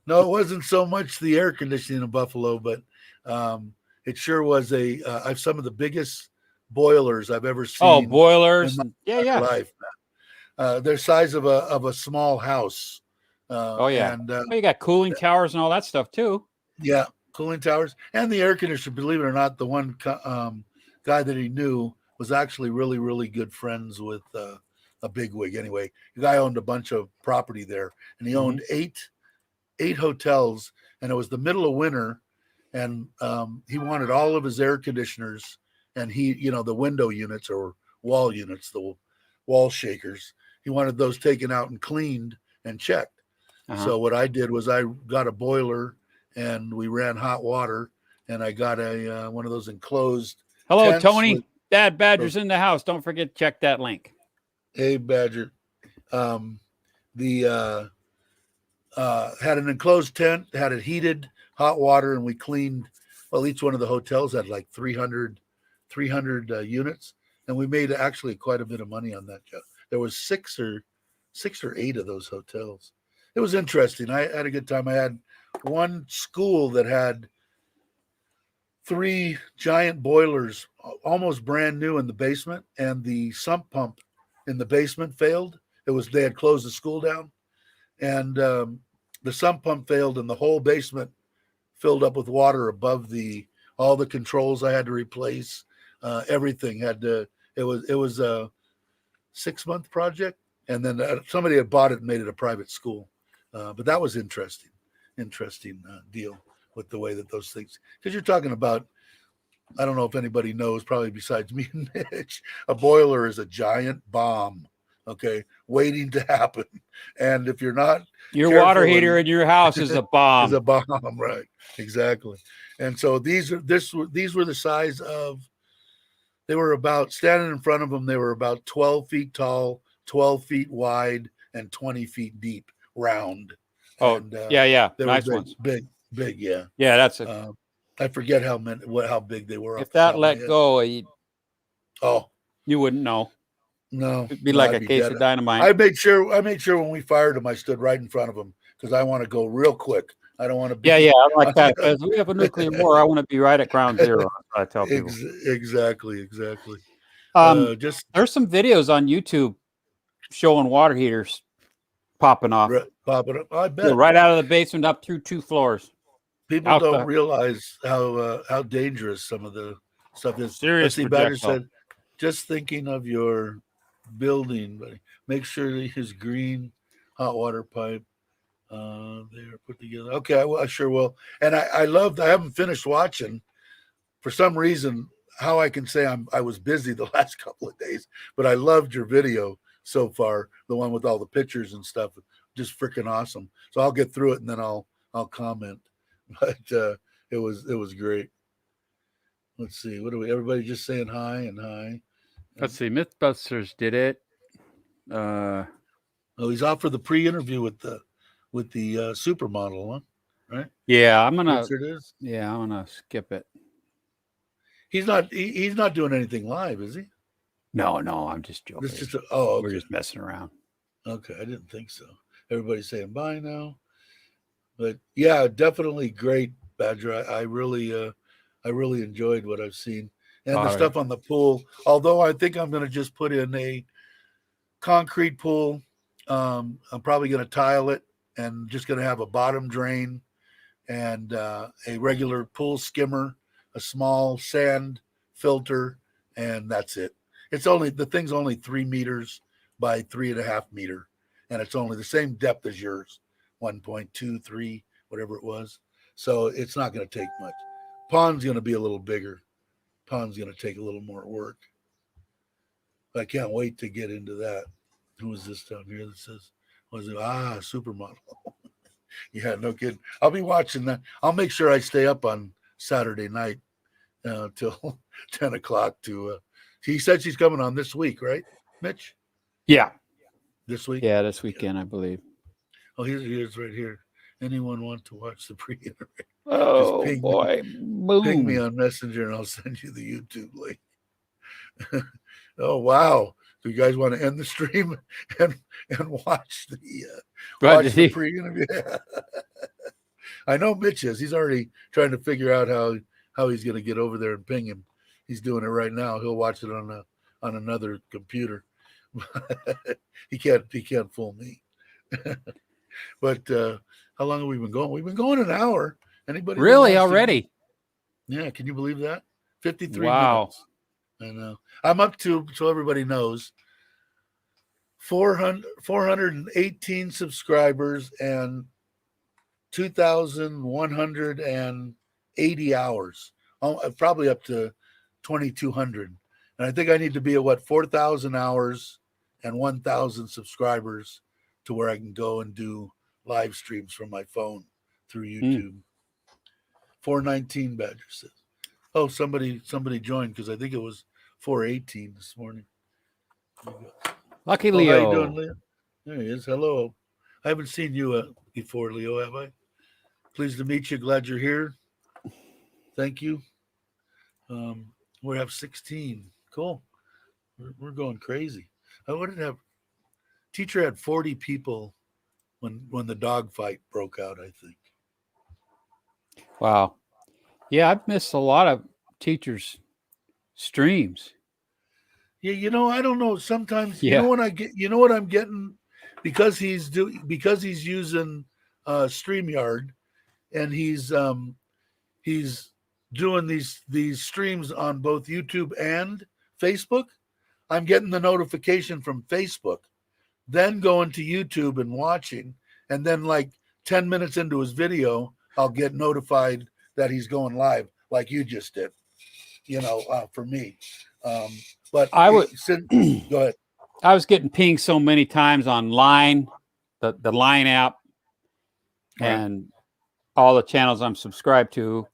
S1: No, it wasn't so much the air conditioning in Buffalo, but it sure was some of the biggest boilers I've ever seen.
S2: Oh, boilers.
S1: In my life. They're size of a small house.
S2: And you got cooling towers and all that stuff too.
S1: Yeah, cooling towers and the air conditioner. Believe it or not, the one guy that he knew was actually really, really good friends with a bigwig. Anyway, the guy owned a bunch of property there, and he owned eight hotels. And it was the middle of winter, and he wanted all of his air conditioners and the window units or wall units, the wall shakers. He wanted those taken out and cleaned and checked. So what I did was I got a boiler and we ran hot water, and I got one of those enclosed.
S2: Hello, Tony. Dad Badger's in the house. Don't forget to check that link.
S1: Hey, Badger. Had an enclosed tent, had it heated, hot water, and we cleaned. Well, each one of the hotels had like 300 units, and we made actually quite a bit of money on that job. There was six or 8 of those hotels. It was interesting. I had a good time. I had one school that had 3 giant boilers, almost brand new, in the basement, and the sump pump in the basement failed. They had closed the school down, and the sump pump failed, and the whole basement filled up with water above all the controls I had to replace. Everything had to. It was a 6-month project, and then somebody had bought it and made it a private school. But that was interesting deal with the way that those things, because you're talking about, I don't know if anybody knows, probably besides me and Mitch, a boiler is a giant bomb, okay, waiting to happen. And if you're not,
S2: your water heater in your house is a bomb.
S1: Is a bomb, right? Exactly. And so these were the size of. They were about, standing in front of them, they were about 12 feet tall, 12 feet wide and 20 feet deep, round.
S2: Oh,
S1: And
S2: yeah.
S1: they
S2: Nice
S1: were
S2: ones.
S1: big, yeah.
S2: Yeah, that's a.
S1: I forget how big they were off
S2: If
S1: the
S2: that
S1: top of my
S2: let
S1: head.
S2: go,
S1: Oh,
S2: you wouldn't know.
S1: no,
S2: It'd be like
S1: I'd
S2: a
S1: be
S2: case
S1: dead.
S2: of dynamite.
S1: I made sure when we fired them, I stood right in front of them because I want to go real quick. I don't want to be.
S2: Yeah. I like that. If we have a nuclear war, I want to be right at ground zero. That's what I tell people.
S1: Exactly. Just
S2: There's some videos on YouTube showing water heaters popping off.
S1: pop it up. I
S2: Yeah,
S1: bet
S2: right out of the basement up through 2 floors.
S1: people
S2: Out
S1: don't
S2: the
S1: realize how dangerous some of the stuff is.
S2: serious
S1: Let's see. Badger
S2: projectile.
S1: said, just thinking of your building, buddy. Make sure to use green hot water pipe. They are put together. Okay, I sure will. And I loved. I haven't finished watching for some reason. How I can say I was busy the last couple of days, but I loved your video so far. The one with all the pictures and stuff, just freaking awesome. So I'll get through it and then I'll comment. But it was great. Let's see. What are we? Everybody just saying hi and hi.
S2: Let's see. Mythbusters did it.
S1: Oh, he's out for the pre-interview with the supermodel, huh? Right?
S2: Yeah, I'm gonna.
S1: Yes, it is.
S2: Yeah, I'm gonna skip it.
S1: He's not. He's not doing anything live, is he?
S2: No, I'm just joking.
S1: This just. Oh, okay.
S2: We're just messing around.
S1: Okay, I didn't think so. Everybody's saying bye now, but yeah, definitely great, Badger. I really enjoyed what I've seen, and
S2: All
S1: the
S2: right.
S1: stuff on the pool. Although I think I'm going to just put in a concrete pool. I'm probably going to tile it and just going to have a bottom drain and a regular pool skimmer, a small sand filter, and that's it. The thing's only 3 meters by 3.5 meter, and it's only the same depth as yours, 1.23, whatever it was. So it's not going to take much. Pond's going to be a little bigger. Pond's going to take a little more work. I can't wait to get into that. Who is this down here that says, was it? Supermodel. Yeah, no kidding. I'll be watching that. I'll make sure I stay up on Saturday night till 10 o'clock to, he said she's coming on this week, right, Mitch?
S2: Yeah.
S1: This week?
S2: Yeah, this weekend, I believe.
S1: Oh, here's right here. Anyone want to watch the pre-interview?
S2: Oh,
S1: Just
S2: boy. Boom.
S1: Ping me on Messenger and I'll send you the YouTube link. Oh, wow. Do you guys want to end the stream and watch the pre-interview? I know Mitch is. He's already trying to figure out how he's going to get over there and ping him. He's doing it right now. He'll watch it on another computer. He can't fool me. But how long have we been going? We've been going an hour. Anybody
S2: really already?
S1: Yeah, can you believe that? 53
S2: minutes.
S1: I know. I'm up to, so everybody knows, 418 subscribers and 2,180 hours. Probably up to 2,200. And I think I need to be at 4,000 hours and 1,000 subscribers to where I can go and do live streams from my phone through YouTube. 419 Badger says. Oh, somebody joined because I think it was 418 this morning.
S2: Lucky Leo.
S1: How you doing, Leo? There he is. Hello. I haven't seen you before, Leo, have I? Pleased to meet you. Glad you're here. Thank you. We have 16. Cool. We're going crazy. I wouldn't have. Teacher had 40 people when the dog fight broke out, I think.
S2: Wow. Yeah, I've missed a lot of teachers' streams.
S1: Yeah, I don't know. Sometimes you know what I'm getting because he's using StreamYard and he's doing these streams on both YouTube and Facebook. I'm getting the notification from Facebook, then going to YouTube and watching, and then like 10 minutes into his video, I'll get notified that he's going live, like you just did. For me. But
S2: I would
S1: go ahead.
S2: I was getting pinged so many times on Line, the Line app, and all the channels I'm subscribed to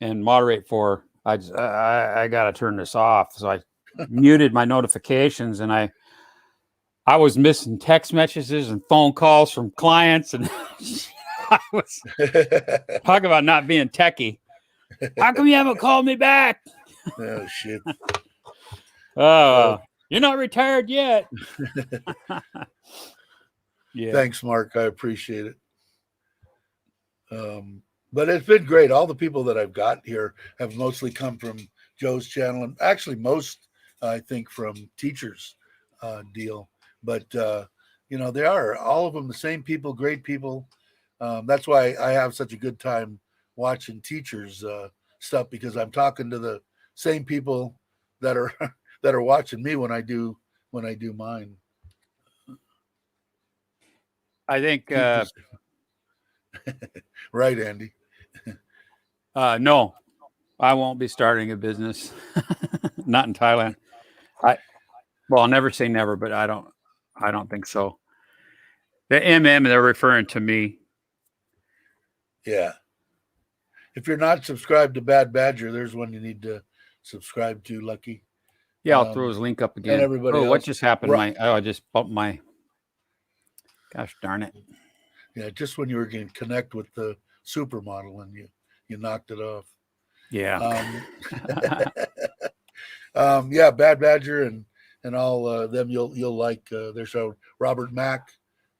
S2: and moderate for. I got to turn this off. So I muted my notifications and I I was missing text messages and phone calls from clients, and I was talk about not being techie. How come you haven't called me back?
S1: Oh shit.
S2: You're not retired yet. Yeah.
S1: Thanks, Mark. I appreciate it. But it's been great. All the people that I've got here have mostly come from Joe's channel, and actually most, I think, from Teachers deal. But they are all of them the same people, great people. That's why I have such a good time watching Teachers stuff, because I'm talking to the same people that are that are watching me when I do mine.
S2: I think
S1: right, Andy.
S2: no, I won't be starting a business. Not in Thailand. I'll never say never, but I don't think so. The they're referring to me.
S1: Yeah. If you're not subscribed to Bad Badger, there's one you need to subscribe to, Lucky.
S2: Yeah, I'll throw his link up again.
S1: And everybody else.
S2: What just happened? I just bumped my. Gosh darn it!
S1: Yeah, just when you were going to connect with the supermodel and you knocked it off.
S2: Yeah.
S1: Yeah, Bad Badger and all them you'll like their show. Robert Mack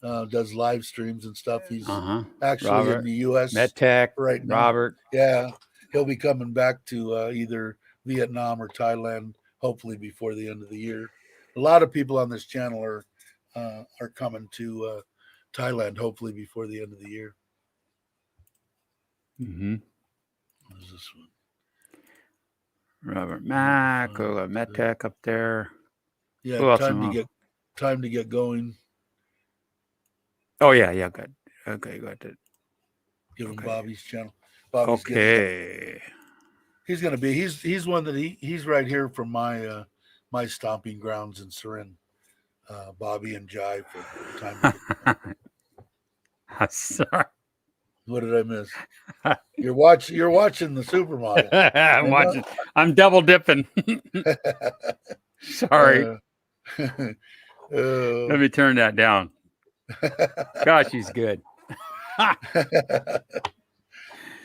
S1: does live streams and stuff. He's actually
S2: Robert,
S1: in the U.S.
S2: MedTech
S1: right now.
S2: Robert.
S1: Yeah, he'll be coming back to either Vietnam or Thailand, hopefully before the end of the year. A lot of people on this channel are coming to Thailand, hopefully before the end of the year.
S2: Mm-hmm.
S1: What is this one?
S2: Robert Mack, MedTech up there.
S1: Yeah, time to get going.
S2: Oh yeah, good. Okay, got it.
S1: Give him
S2: Okay.
S1: Bobby's channel. Bobby's he's gonna be he's one that he's right here from my my stomping grounds in Surin. Bobby and Jai for time.
S2: Sorry.
S1: What did I miss? You're watching the supermodel.
S2: I'm watching. I'm double dipping. Sorry. Let me turn that down. Gosh, he's good.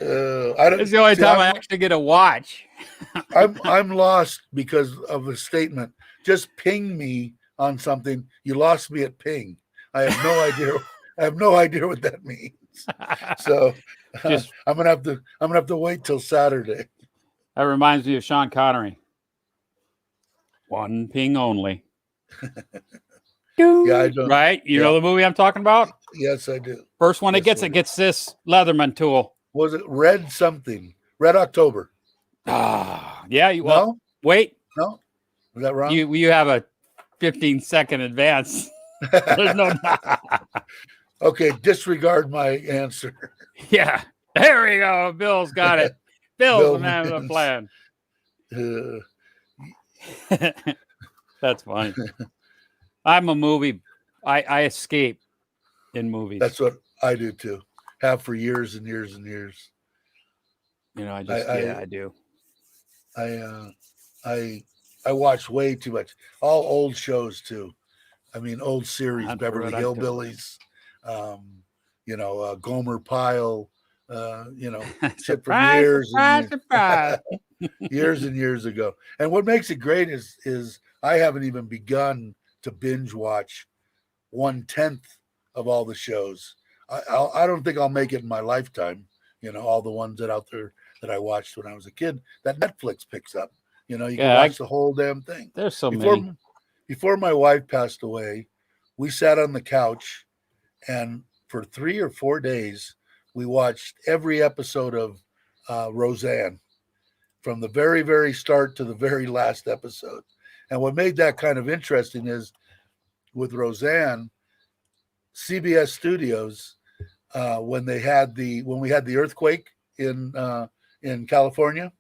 S2: It's the only time I actually get a watch.
S1: I'm lost because of a statement. Just ping me on something. You lost me at ping. I have no idea. I have no idea what that means. So I'm gonna have to wait till Saturday.
S2: That reminds me of Sean Connery. One ping only.
S1: Yeah, I don't.
S2: Right? You know the movie I'm talking about?
S1: Yes, I do.
S2: First one it gets this Leatherman tool.
S1: Was it Red something? Red October.
S2: Yeah. Well, wait.
S1: No? Was that wrong?
S2: You have a 15-second advance. There's no.
S1: Okay, disregard my answer.
S2: Yeah. There we go. Bill's got it. Bill's the man with a plan. That's funny. I'm a movie. I escape in movies.
S1: That's what I do too. Have for years and years and years.
S2: I do.
S1: I watch way too much. All old shows too. I mean, old series, Beverly Hillbillies, Gomer Pyle, shit from years years and years ago. And what makes it great is I haven't even begun to binge watch 1/10 of all the shows. I don't think I'll make it in my lifetime. All the ones that out there that I watched when I was a kid that Netflix picks up. You can watch the whole damn thing.
S2: There's so many.
S1: Before my wife passed away, we sat on the couch and for 3 or 4 days, we watched every episode of Roseanne from the very, very start to the very last episode. And what made that kind of interesting is with Roseanne, CBS Studios, when we had the earthquake in California,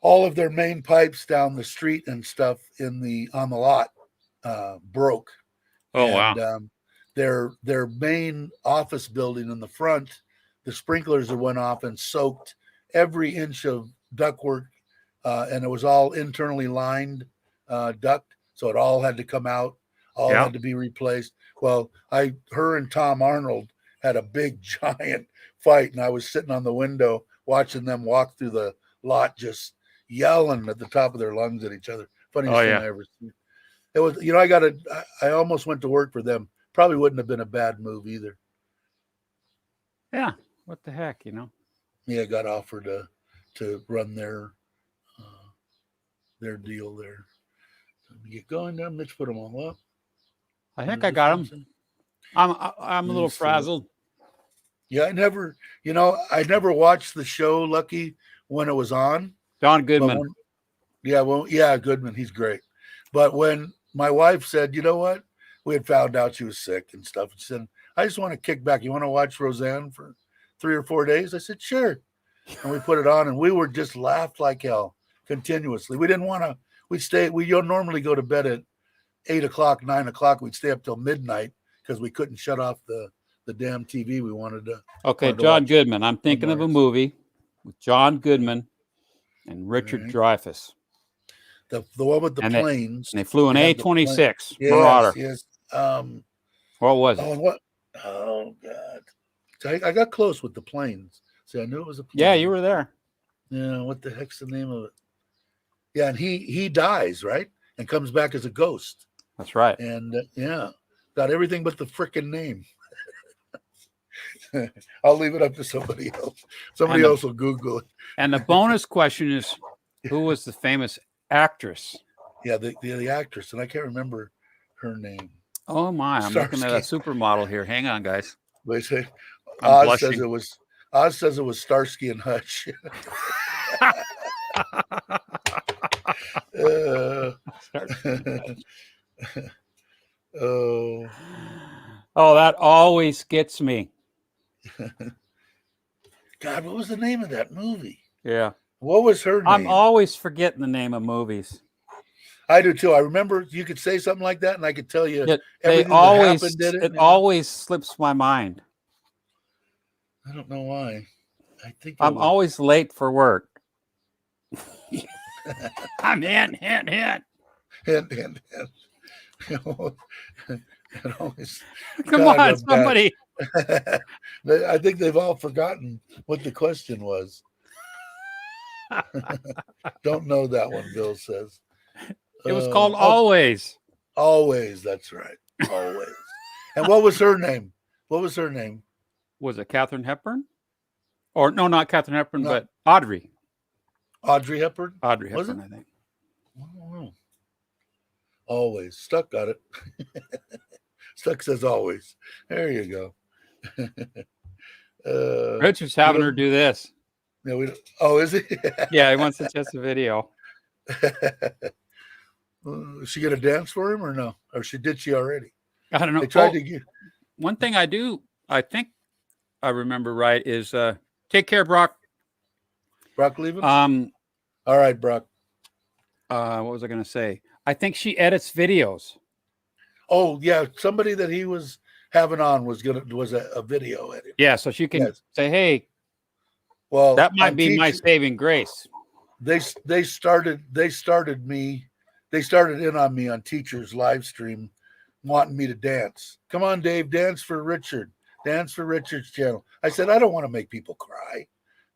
S1: all of their main pipes down the street and stuff on the lot broke.
S2: Wow.
S1: Their main office building in the front, the sprinklers that went off and soaked every inch of ductwork, and it was all internally lined duct, so it all had to come out. all
S2: Yeah.
S1: had to be replaced. Well, her and Tom Arnold had a big giant fight, and I was sitting on the window watching them walk through the lot, just yelling at the top of their lungs at each other. Funniest thing I ever seen. It was, I almost went to work for them. Probably wouldn't have been a bad move either.
S2: Yeah. What the heck,
S1: Yeah, got offered to run their deal there. So get going there. Mitch put them all up.
S2: I think I got them. I'm a little frazzled.
S1: Yeah, I never watched the show Lucky when it was on.
S2: John Goodman.
S1: Goodman, he's great. But when my wife said, you know what, we had found out she was sick and stuff, she said, I just want to kick back. You want to watch Roseanne for 3 or 4 days? I said, sure. And we put it on, and we were just laughed like hell continuously. We didn't want to. We normally go to bed at 8 o'clock, 9 o'clock. We'd stay up till midnight because we couldn't shut off the damn TV. We wanted to.
S2: Okay, John Goodman. I'm thinking of a movie with John Goodman and Richard Dreyfuss.
S1: The one with the planes.
S2: And they flew an A-26
S1: Marauder.
S2: Yes.
S1: What
S2: was it?
S1: Oh God! So I got close with the planes. See, I knew it was a plane.
S2: Yeah, you were there.
S1: Yeah, what the heck's the name of it? Yeah, and he dies, right? And comes back as a ghost.
S2: That's right.
S1: And got everything but the frickin' name. I'll leave it up to somebody else. Somebody else will Google it.
S2: And the bonus question is, who was the famous actress?
S1: Yeah, the actress, and I can't remember her name.
S2: Oh my! I'm looking at a supermodel here. Hang on, guys.
S1: They say Oz says it was Starsky and Hutch.
S2: Oh, that always gets me.
S1: God, what was the name of that movie?
S2: Yeah.
S1: What was her name?
S2: I'm always forgetting the name of movies.
S1: I do too. I remember you could say something like that, and I could tell you
S2: everything that happened. It always slips my mind.
S1: I don't know why. I think
S2: I'm always late for work. I'm hint.
S1: Always,
S2: come on, somebody.
S1: I think they've all forgotten what the question was. Don't know that one, Bill says.
S2: It was called Always.
S1: Always, that's right. Always. And what was her name? Was it Katharine Hepburn?
S2: Or no, not Katharine Hepburn, but Audrey.
S1: Audrey Hepburn?
S2: Audrey Hepburn, I think.
S1: I don't know. Always. Stuck got it. Stuck says always. There you
S2: go. Richard's having her do this.
S1: Yeah, is he?
S2: Yeah, he wants to test a video.
S1: Is she gonna dance for him or no? Or did she already?
S2: I don't know.
S1: They tried to get...
S2: One thing I think I remember right is take care, Brock.
S1: Brock leaving? All right, Brock.
S2: What was I gonna say? I think she edits videos.
S1: Oh yeah, somebody that he was having on was a video edit.
S2: Yeah, so she can say, hey,
S1: well,
S2: that might be my saving grace.
S1: They started in on me on Teacher's live stream, wanting me to dance. Come on, Dave, dance for Richard. Dance for Richard's channel. I said, I don't want to make people cry.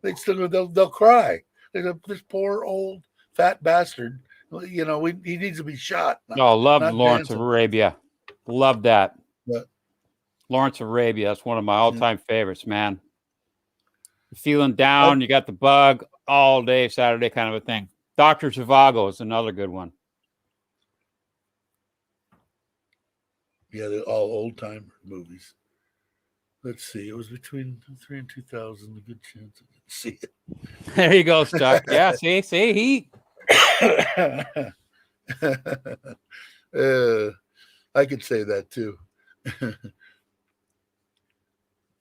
S1: They'll cry. This poor old fat bastard. He needs to be shot.
S2: Love Lawrence of Arabia. Love that.
S1: But,
S2: Lawrence of Arabia. That's one of my all-time favorites, man. You're feeling down, you got the bug all day, Saturday kind of a thing. Dr. Zhivago is another good one.
S1: Yeah, they're all old-time movies. Let's see. It was between 3 and 2000. A good chance I didn't see it.
S2: There you go, Chuck. Yeah, see, he.
S1: I could say that too.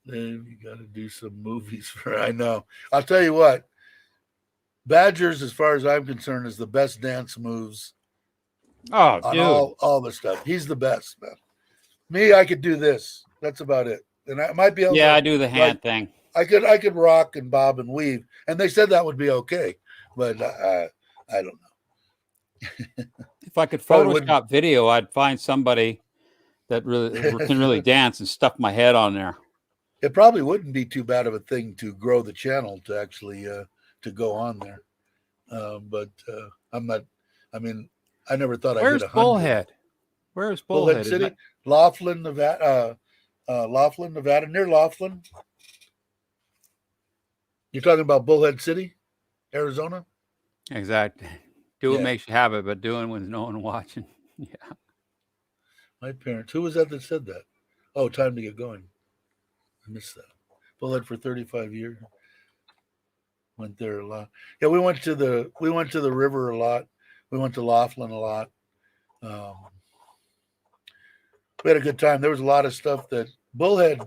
S1: Then you got to do some movies I know. I'll tell you what. Badgers, as far as I'm concerned, is the best dance moves.
S2: Oh,
S1: on
S2: dude.
S1: all the stuff. He's the best, man. Me, I could do this. That's about it. And I might be able to,
S2: I do the hand thing.
S1: I could rock and bob and weave. And they said that would be okay. But I don't know.
S2: If I could Photoshop video, I'd find somebody that really can really dance and stuff my head on there.
S1: It probably wouldn't be too bad of a thing to grow the channel to actually to go on there. But I'm not. I mean, I never thought I'd hit
S2: Where's
S1: 100.
S2: Bullhead? Where's
S1: Bullhead
S2: Bullhead? Is
S1: City,
S2: that
S1: Laughlin, Nevada. Laughlin, Nevada, near Laughlin. You're talking about Bullhead City, Arizona?
S2: exactly? Do it
S1: Yeah.
S2: makes you have it, but doing when no one watching. Yeah.
S1: My parents. Who was that said that? Oh, time to get going. I missed that. Bullhead for 35 years. Went there a lot. Yeah, we went to the river a lot. We went to Laughlin a lot. Um, we had a good time. There was a lot of stuff that Bullhead.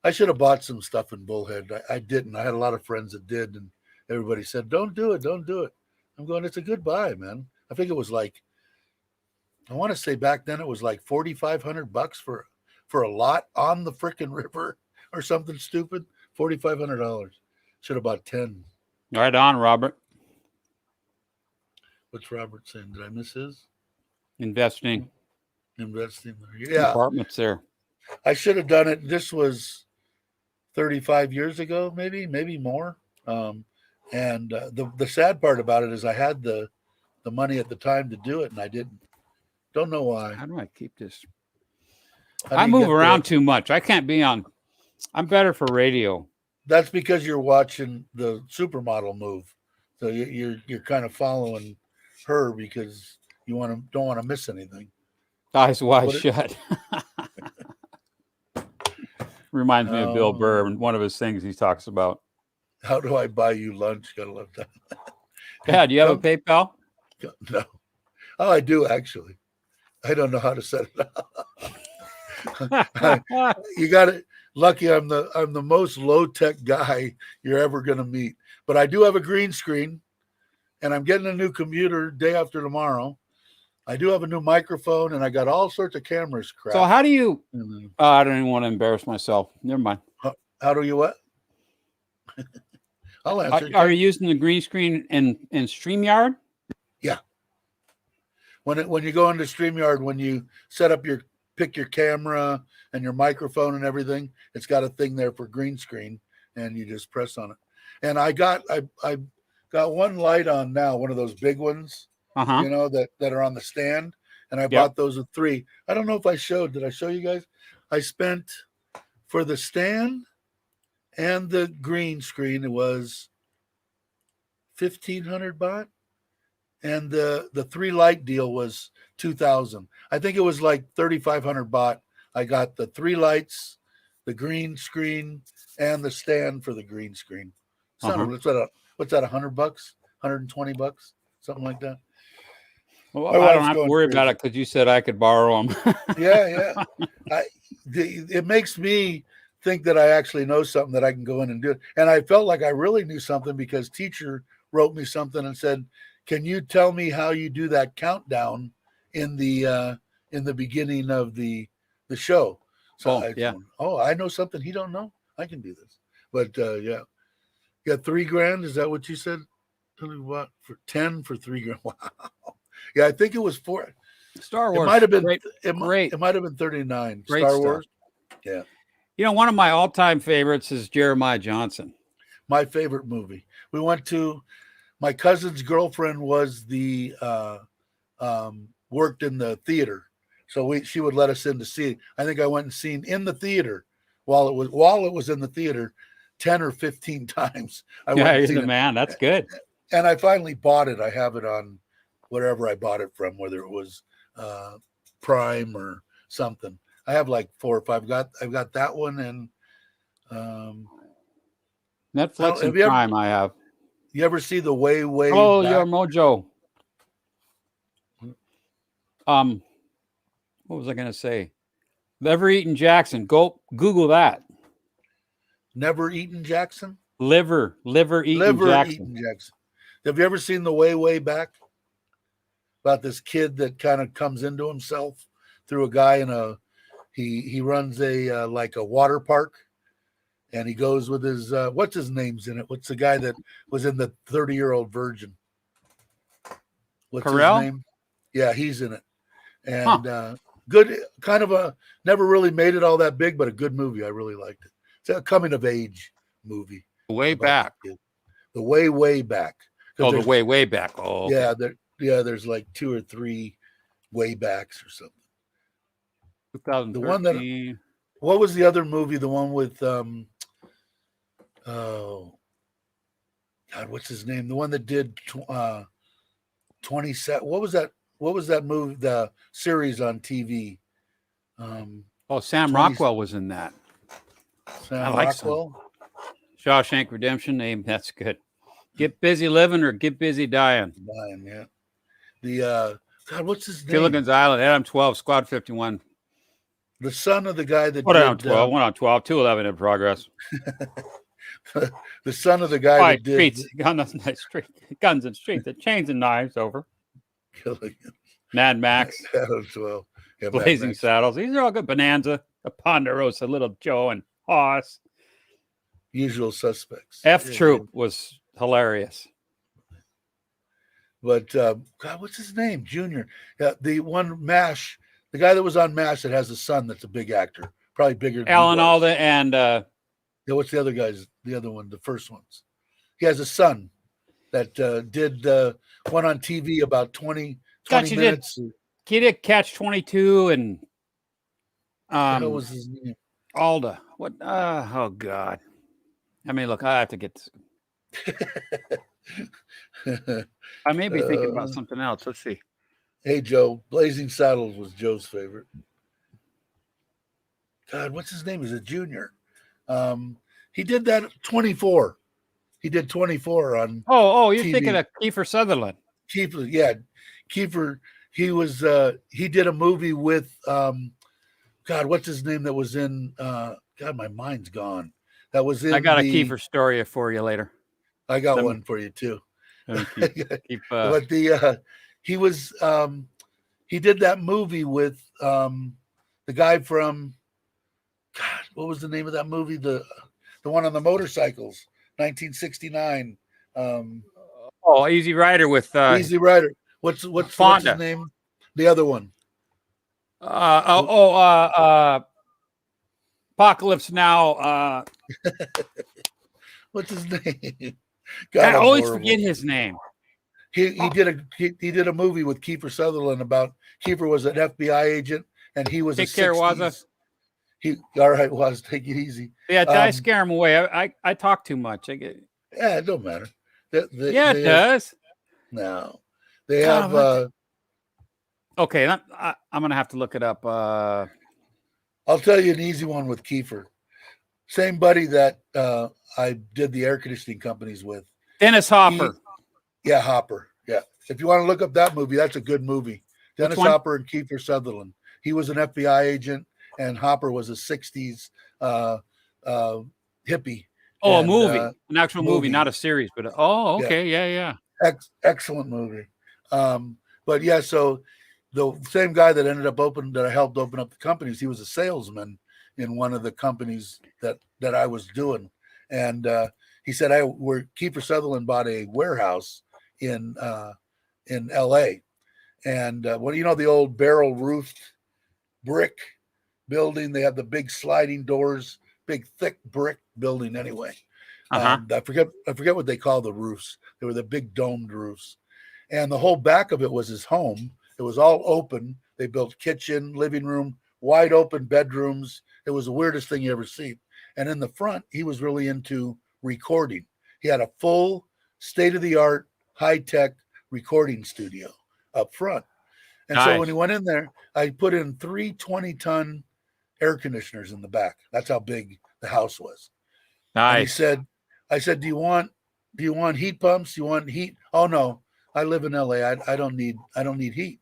S1: I should have bought some stuff in Bullhead. I didn't. I had a lot of friends that did, and everybody said, "Don't do it. Don't do it." I'm going. It's a good buy, man. I think it was like, I want to say back then it was like $4,500 for a lot on the frickin' river or something stupid. $4,500. Should have bought 10.
S2: Right on, Robert.
S1: What's Robert saying? Did I miss his?
S2: Investing
S1: Investing. Yeah,
S2: apartments there.
S1: I should have done it. This was 35 years ago, maybe more. And the sad part about it is I had the money at the time to do it, and I didn't. Don't know why.
S2: How do I keep this?
S1: I
S2: I move around too much. I can't be on. I'm better for radio.
S1: That's because you're watching the supermodel move, so you're kind of following her because you don't want to miss anything.
S2: Eyes wide shut. Reminds me of Bill Burr and one of his things he talks about.
S1: How do I buy you lunch? Gotta love that.
S2: Yeah, do you have a PayPal?
S1: No. Oh, I do actually. I don't know how to set it up. You got it. Lucky I'm the most low tech guy you're ever gonna meet. But I do have a green screen, and I'm getting a new computer day after tomorrow. I do have a new microphone, and I got all sorts of cameras. Crap.
S2: So how do you? I don't even want to embarrass myself. Never mind.
S1: How do you what? I'll answer.
S2: Are you using the green screen in StreamYard?
S1: Yeah. When you go into StreamYard, when you pick your camera and your microphone and everything, it's got a thing there for green screen, and you just press on it. And I got one light on now, one of those big ones, you know, that are on the stand, and I bought those with 3. I don't know if did I show you guys? I spent for the stand and the green screen, it was 1,500 baht. And the 3 light deal was 2,000. I think it was like 3,500 baht. I got the 3 lights, the green screen, and the stand for the green screen. What's that? $100? $120? Something like that.
S2: Well, I don't have to worry about it because you said I could borrow them.
S1: Yeah. It makes me think that I actually know something that I can go in and do it. And I felt like I really knew something because teacher wrote me something and said, "Can you tell me how you do that countdown in the beginning of the show?" So I know something he don't know. I can do this. But yeah, you got $3,000. Is that what you said? What for 10 for $3,000? Wow. Yeah, I think it was 4.
S2: Star Wars.
S1: It might have been
S2: great.
S1: It might have been 39.
S2: Great
S1: Star
S2: stuff.
S1: Wars. Yeah.
S2: You know, one of my all-time favorites is Jeremiah Johnson.
S1: My favorite movie. We went to. My cousin's girlfriend was worked in the theater, so she would let us in to see it. I think I went and seen in the theater while it was in the theater 10 or 15 times.
S2: You're the man. That's good.
S1: And I finally bought it. I have it on wherever I bought it from, whether it was Prime or something. I have like 4 or 5. I've got that one and
S2: Netflix and Prime. I have.
S1: You ever see the way
S2: Oh,
S1: back?
S2: Your Mojo. What was I going to say? Never Eaten Jackson. Go Google that.
S1: Never Eaten Jackson?
S2: Liver Eaten Jackson.
S1: Have you ever seen the way back? About this kid that kind of comes into himself through a guy in he runs a like a water park. And he goes with his, what's his name's in it? What's the guy that was in the 30-Year-Old Virgin? What's
S2: Carell?
S1: his name? Yeah, he's in it. And good, kind of a never really made it all that big, but a good movie. I really liked it. It's a coming of age movie.
S2: Way
S1: About
S2: back.
S1: the way back.
S2: Oh, the way back. Oh, okay.
S1: There's like 2 or 3 way backs or something.
S2: 2013.
S1: The one that, what was the other movie? The one with oh God, what's his name? The one that did 27. What was that? What was that movie? The series on TV.
S2: Sam
S1: 20,
S2: Rockwell was in that.
S1: Sam
S2: I like
S1: Rockwell.
S2: Shawshank Redemption name. That's good. Get busy living or get busy dying.
S1: Dying, yeah. The God, what's his name?
S2: Gilligan's Island, Adam 12, Squad 51.
S1: The son of the guy that
S2: What
S1: did
S2: Adam 12? 1 on 12, 211 in progress.
S1: the son of the guy that did
S2: streets, guns and streets, the chains and knives over.
S1: Gilligan.
S2: Mad Max.
S1: Adam 12. Yeah,
S2: Blazing
S1: Max.
S2: Saddles. These are all good. Bonanza, a Ponderosa, Little Joe, and Hoss.
S1: Usual Suspects.
S2: F Troop was hilarious.
S1: But God, what's his name? Junior. The one MASH, the guy that was on MASH that has a son that's a big actor, probably bigger than
S2: Alan Alda and
S1: yeah, what's the other guys? The other one, the first ones. He has a son that did one on TV about 20 minutes.
S2: He did Catch 22 and
S1: What was his name?
S2: Alda. What? Oh God. I mean, look, I have to get this. I may be thinking about something else. Let's see.
S1: Hey, Joe. Blazing Saddles was Joe's favorite. God, what's his name? Is it Junior? He did that 24. He did 24 on.
S2: Oh, you're
S1: TV.
S2: thinking of Kiefer Sutherland.
S1: Kiefer, yeah, Kiefer. He was. He did a movie with. God, what's his name? That was in. God, my mind's gone. That was in.
S2: I got a Kiefer story for you later.
S1: I got one for you too.
S2: But
S1: he was. He did that movie with the guy from. God, what was the name of that movie? The one on the motorcycles, 1969.
S2: Easy Rider with
S1: Easy Rider. What's his name? The other one.
S2: Apocalypse Now.
S1: What's his name?
S2: God, I always forget his name.
S1: He did a movie with Kiefer Sutherland about Kiefer was an FBI agent and he was
S2: Take care, Waza.
S1: All right, Waz, take it easy.
S2: Yeah, I scare him away. I talk too much.
S1: Yeah, it don't matter.
S2: It does.
S1: No, they have.
S2: Okay, I'm gonna have to look it up.
S1: I'll tell you an easy one with Kiefer. Same buddy that I did the air conditioning companies with.
S2: Dennis Hopper.
S1: Hopper. Yeah. If you want to look up that movie, that's a good movie. Dennis Hopper and Kiefer Sutherland. He was an FBI agent, and Hopper was a 60s hippie.
S2: Oh, a movie. An actual movie, not a series. But okay. Yeah.
S1: Excellent movie. But yeah, so the same guy that I helped open up the companies, he was a salesman in one of the companies that I was doing. And he said Kiefer Sutherland bought a warehouse in LA. And the old barrel roofed brick building, they have the big sliding doors, big thick brick building anyway. I forget what they call the roofs. They were the big domed roofs. And the whole back of it was his home. It was all open. They built kitchen, living room, wide open bedrooms. It was the weirdest thing you ever see. And in the front, he was really into recording. He had a full state-of-the-art, high-tech recording studio up front. And so when he went in there, I put in 3 20-ton air conditioners in the back. That's how big the house was. Nice. And I said, do you want heat pumps? Do you want heat? Oh no, I live in LA. I don't need heat.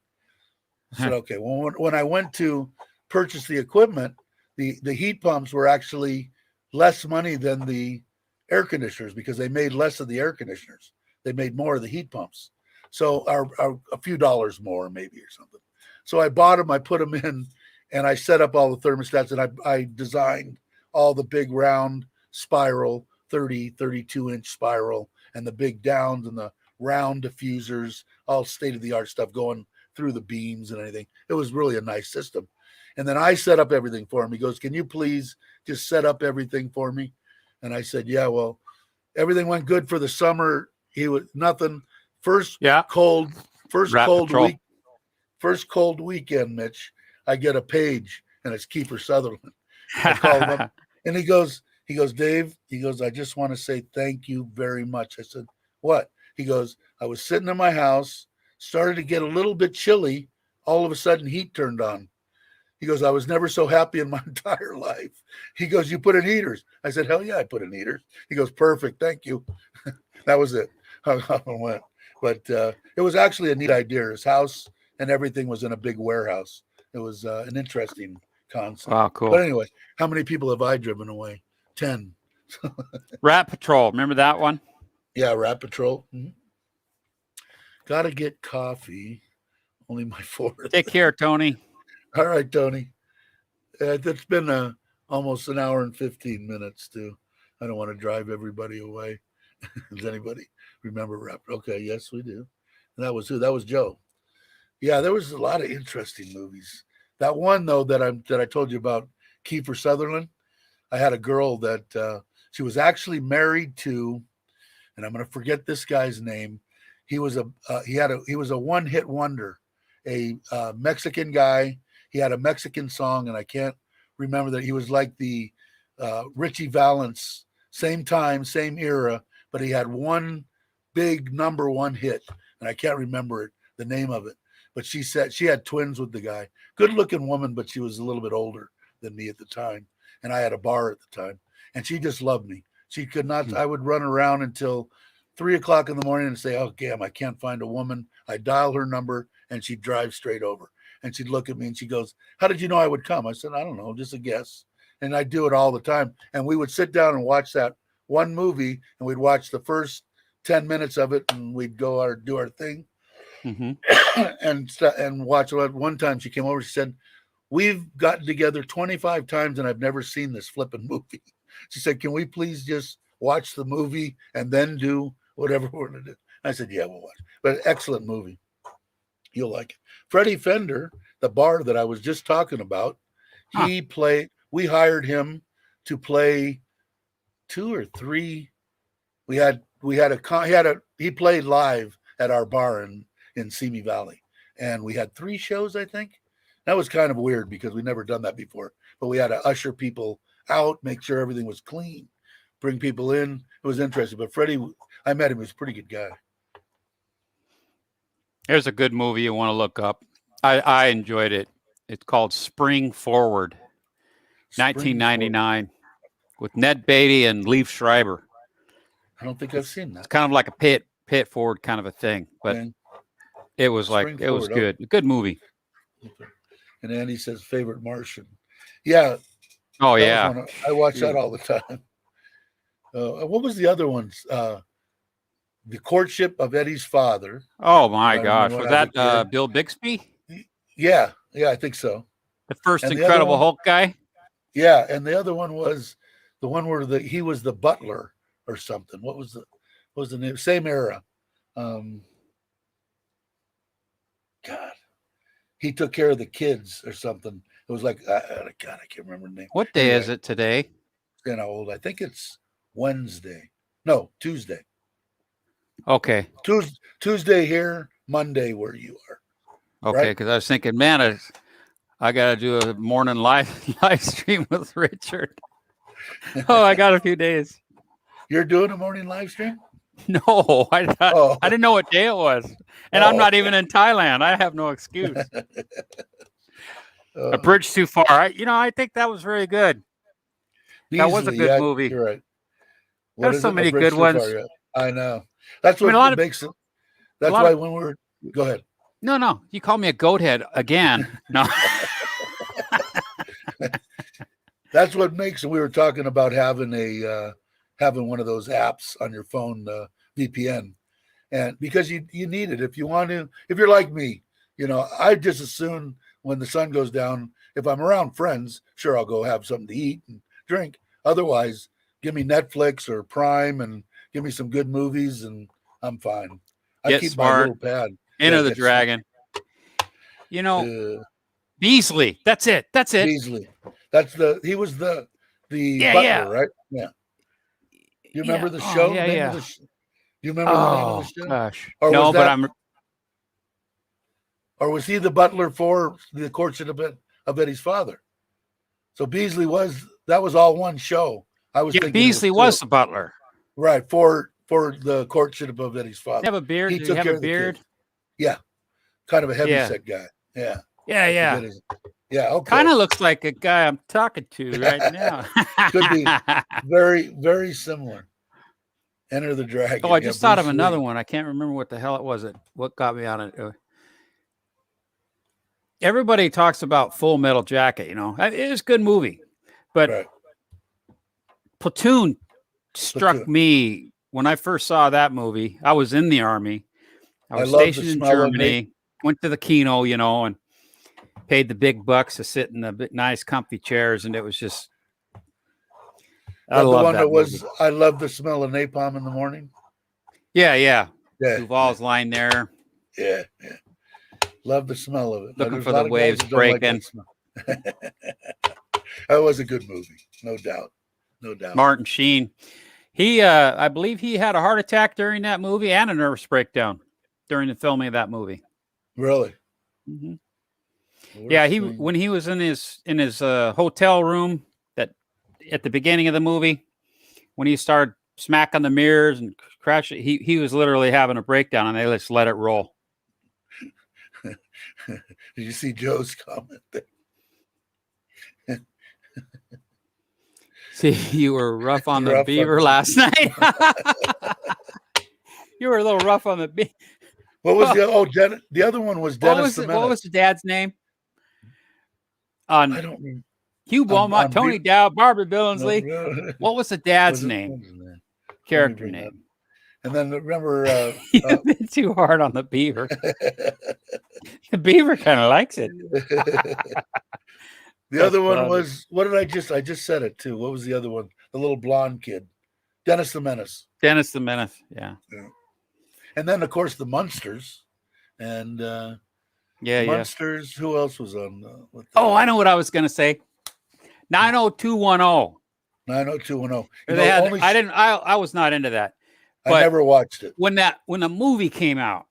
S1: I said, okay. Well, when I went to purchase the equipment, the heat pumps were actually less money than the air conditioners because they made less of the air conditioners. They made more of the heat pumps. So a few dollars more maybe or something. So I bought them, I put them in, and I set up all the thermostats, and I designed all the big round spiral, 32-inch spiral, and the big downs and the round diffusers, all state-of-the-art stuff going through the beams and anything. It was really a nice system. And then I set up everything for him. He goes, "Can you please just set up everything for me?" And I said, "Yeah, well, everything went good for the summer. He was nothing. First
S2: Yeah.
S1: cold
S2: Rat Patrol.
S1: week, first cold weekend, Mitch, I get a page and it's Kiefer Sutherland. I call him up and he goes, "Dave," he goes, "I just want to say thank you very much." I said, "What?" He goes, "I was sitting in my house, started to get a little bit chilly. All of a sudden heat turned on." He goes, "I was never so happy in my entire life." He goes, "You put in heaters?" I said, "Hell yeah, I put in heaters." He goes, "Perfect, thank you." That was it. Hung up and went. But it was actually a neat idea. His house and everything was in a big warehouse. It was an interesting concept.
S2: Wow, cool.
S1: But anyway, how many people have I driven away? 10.
S2: Rat Patrol. Remember that one?
S1: Yeah, Rat Patrol. Mm-hmm. Gotta get coffee. Only my fourth.
S2: Take care, Tony.
S1: All right, Tony. It's been almost an hour and 15 minutes, too. I don't want to drive everybody away. Does anybody remember Rap? Okay, yes, we do. And that was who? That was Joe. Yeah, there was a lot of interesting movies. That one though that I told you about, Kiefer Sutherland. I had a girl that she was actually married to, and I'm going to forget this guy's name. He was a one-hit wonder, a Mexican guy. He had a Mexican song, and I can't remember that. He was like the Richie Valens, same time, same era, but he had one big number one hit, and I can't remember the name of it. But she said she had twins with the guy. Good looking woman, but she was a little bit older than me at the time. And I had a bar at the time. And she just loved me. She could not, I would run around until 3 o'clock in the morning and say, "Oh, damn, I can't find a woman." I dial her number and she'd drive straight over. And she'd look at me and she goes, "How did you know I would come?" I said, "I don't know, just a guess." And I do it all the time. And we would sit down and watch that one movie, and we'd watch the first 10 minutes of it, and we'd go do our thing.
S2: Mm-hmm.
S1: and watch it. One time she came over, she said, "We've gotten together 25 times and I've never seen this flipping movie." She said, "Can we please just watch the movie and then do whatever we're going to do?" I said, "Yeah, we'll watch." But excellent movie. You'll like it. Freddie Fender, the bar that I was just talking about, he played, we hired him to play 2 or 3. He played live at our bar in Simi Valley. And we had 3 shows, I think. That was kind of weird because we'd never done that before. But we had to usher people out, make sure everything was clean, bring people in. It was interesting. But Freddie, I met him. He was a pretty good guy.
S2: There's a good movie you want to look up. I enjoyed it. It's called Spring Forward, 1999, with Ned Beatty and Liev Schreiber.
S1: I don't think I've seen that.
S2: It's kind of like a pit forward kind of a thing, but it was good. A good movie.
S1: And Andy says favorite Martian. Yeah.
S2: Oh yeah.
S1: I watch that all the time. What was the other ones? The Courtship of Eddie's Father.
S2: Oh my gosh, was that Bill Bixby?
S1: Yeah, I think so.
S2: The first Incredible Hulk guy.
S1: Yeah, and the other one was the one where he was the butler or something. What was the name? Same era. God, he took care of the kids or something. It was like God, I can't remember the name.
S2: What day is it today?
S1: Old. I think it's Wednesday. No, Tuesday.
S2: Okay.
S1: Tuesday here, Monday where you are.
S2: Okay, because I was thinking, man, I got to do a morning live stream with Richard. Oh, I got a few days.
S1: You're doing a morning live stream?
S2: No, I didn't know what day it was. And I'm not even in Thailand. I have no excuse. A bridge too far. I think that was very good. That was a good movie.
S1: You're right.
S2: There's so many good ones.
S1: I know. That's what makes it. That's why when we're go ahead.
S2: No. You call me a goat head again. No.
S1: That's what makes it. We were talking about having one of those apps on your phone, VPN, and because you need it if you want to. If you're like me, I just assume when the sun goes down, if I'm around friends, sure, I'll go have something to eat and drink. Otherwise, give me Netflix or Prime and give me some good movies, and I'm fine. I keep my little pad.
S2: Enter the Dragon. You know, Beasley. That's it. That's it.
S1: Beasley. He was the
S2: Yeah,
S1: butler,
S2: yeah.
S1: right? Yeah. You remember the
S2: Oh,
S1: show?
S2: yeah,
S1: Name
S2: yeah.
S1: of the do you remember the name of the show?
S2: Gosh.
S1: Or
S2: No,
S1: was
S2: but
S1: that, or was he the butler for the courtship of Eddie's father? So Beasley that was all one show. I was thinking
S2: Beasley was the butler.
S1: Right, for the courtship of Eddie's father.
S2: Have a beard?
S1: He
S2: Did
S1: took
S2: he have
S1: care
S2: a
S1: of the
S2: beard?
S1: kids. Yeah. Kind of a heavy
S2: Yeah.
S1: set guy. Yeah.
S2: Yeah, yeah.
S1: Yeah, okay.
S2: Kind of looks like a guy I'm talking to right now.
S1: Could be very, very similar. Enter the Dragon.
S2: Oh, I just thought of another one. I can't remember what the hell it was. What got me on it? Everybody talks about Full Metal Jacket. You know, it was a good movie, but Platoon struck me when I first saw that movie. I was in the Army. I was stationed in Germany. Went to the Kino, you know, and paid the big bucks to sit in the nice, comfy chairs, and it was just. I love that movie.
S1: I love the smell of napalm in the morning.
S2: Yeah, yeah. Duval's lying there.
S1: Yeah, yeah. Love the smell of it.
S2: Looking for the waves breaking.
S1: That was a good movie, no doubt. No doubt.
S2: Martin Sheen. He, I believe he had a heart attack during that movie and a nervous breakdown during the filming of that movie.
S1: Really?
S2: Mm-hmm. Yeah, when he was in his hotel room that at the beginning of the movie, when he started smacking the mirrors and crashing, he was literally having a breakdown, and they just let it roll.
S1: Did you see Joe's comment there?
S2: See, you were rough on the beaver last night. You were a little rough on the beaver.
S1: What was the other one was Dennis the Menace.
S2: What was the dad's name? I don't know. Hugh Beaumont, Tony Dow, Barbara Billingsley. No. What was the dad's name? Character name.
S1: And then remember,
S2: you've been too hard on the beaver. The beaver kind of likes it.
S1: The other one was, what did I just said it too. What was the other one? The little blonde kid, Dennis the Menace.
S2: Dennis the Menace, yeah.
S1: And then of course the Munsters, and Munsters. Who else was on?
S2: I know what I was gonna say. 90210.
S1: 90210.
S2: I was not into that. But
S1: I never watched it.
S2: When the movie came out,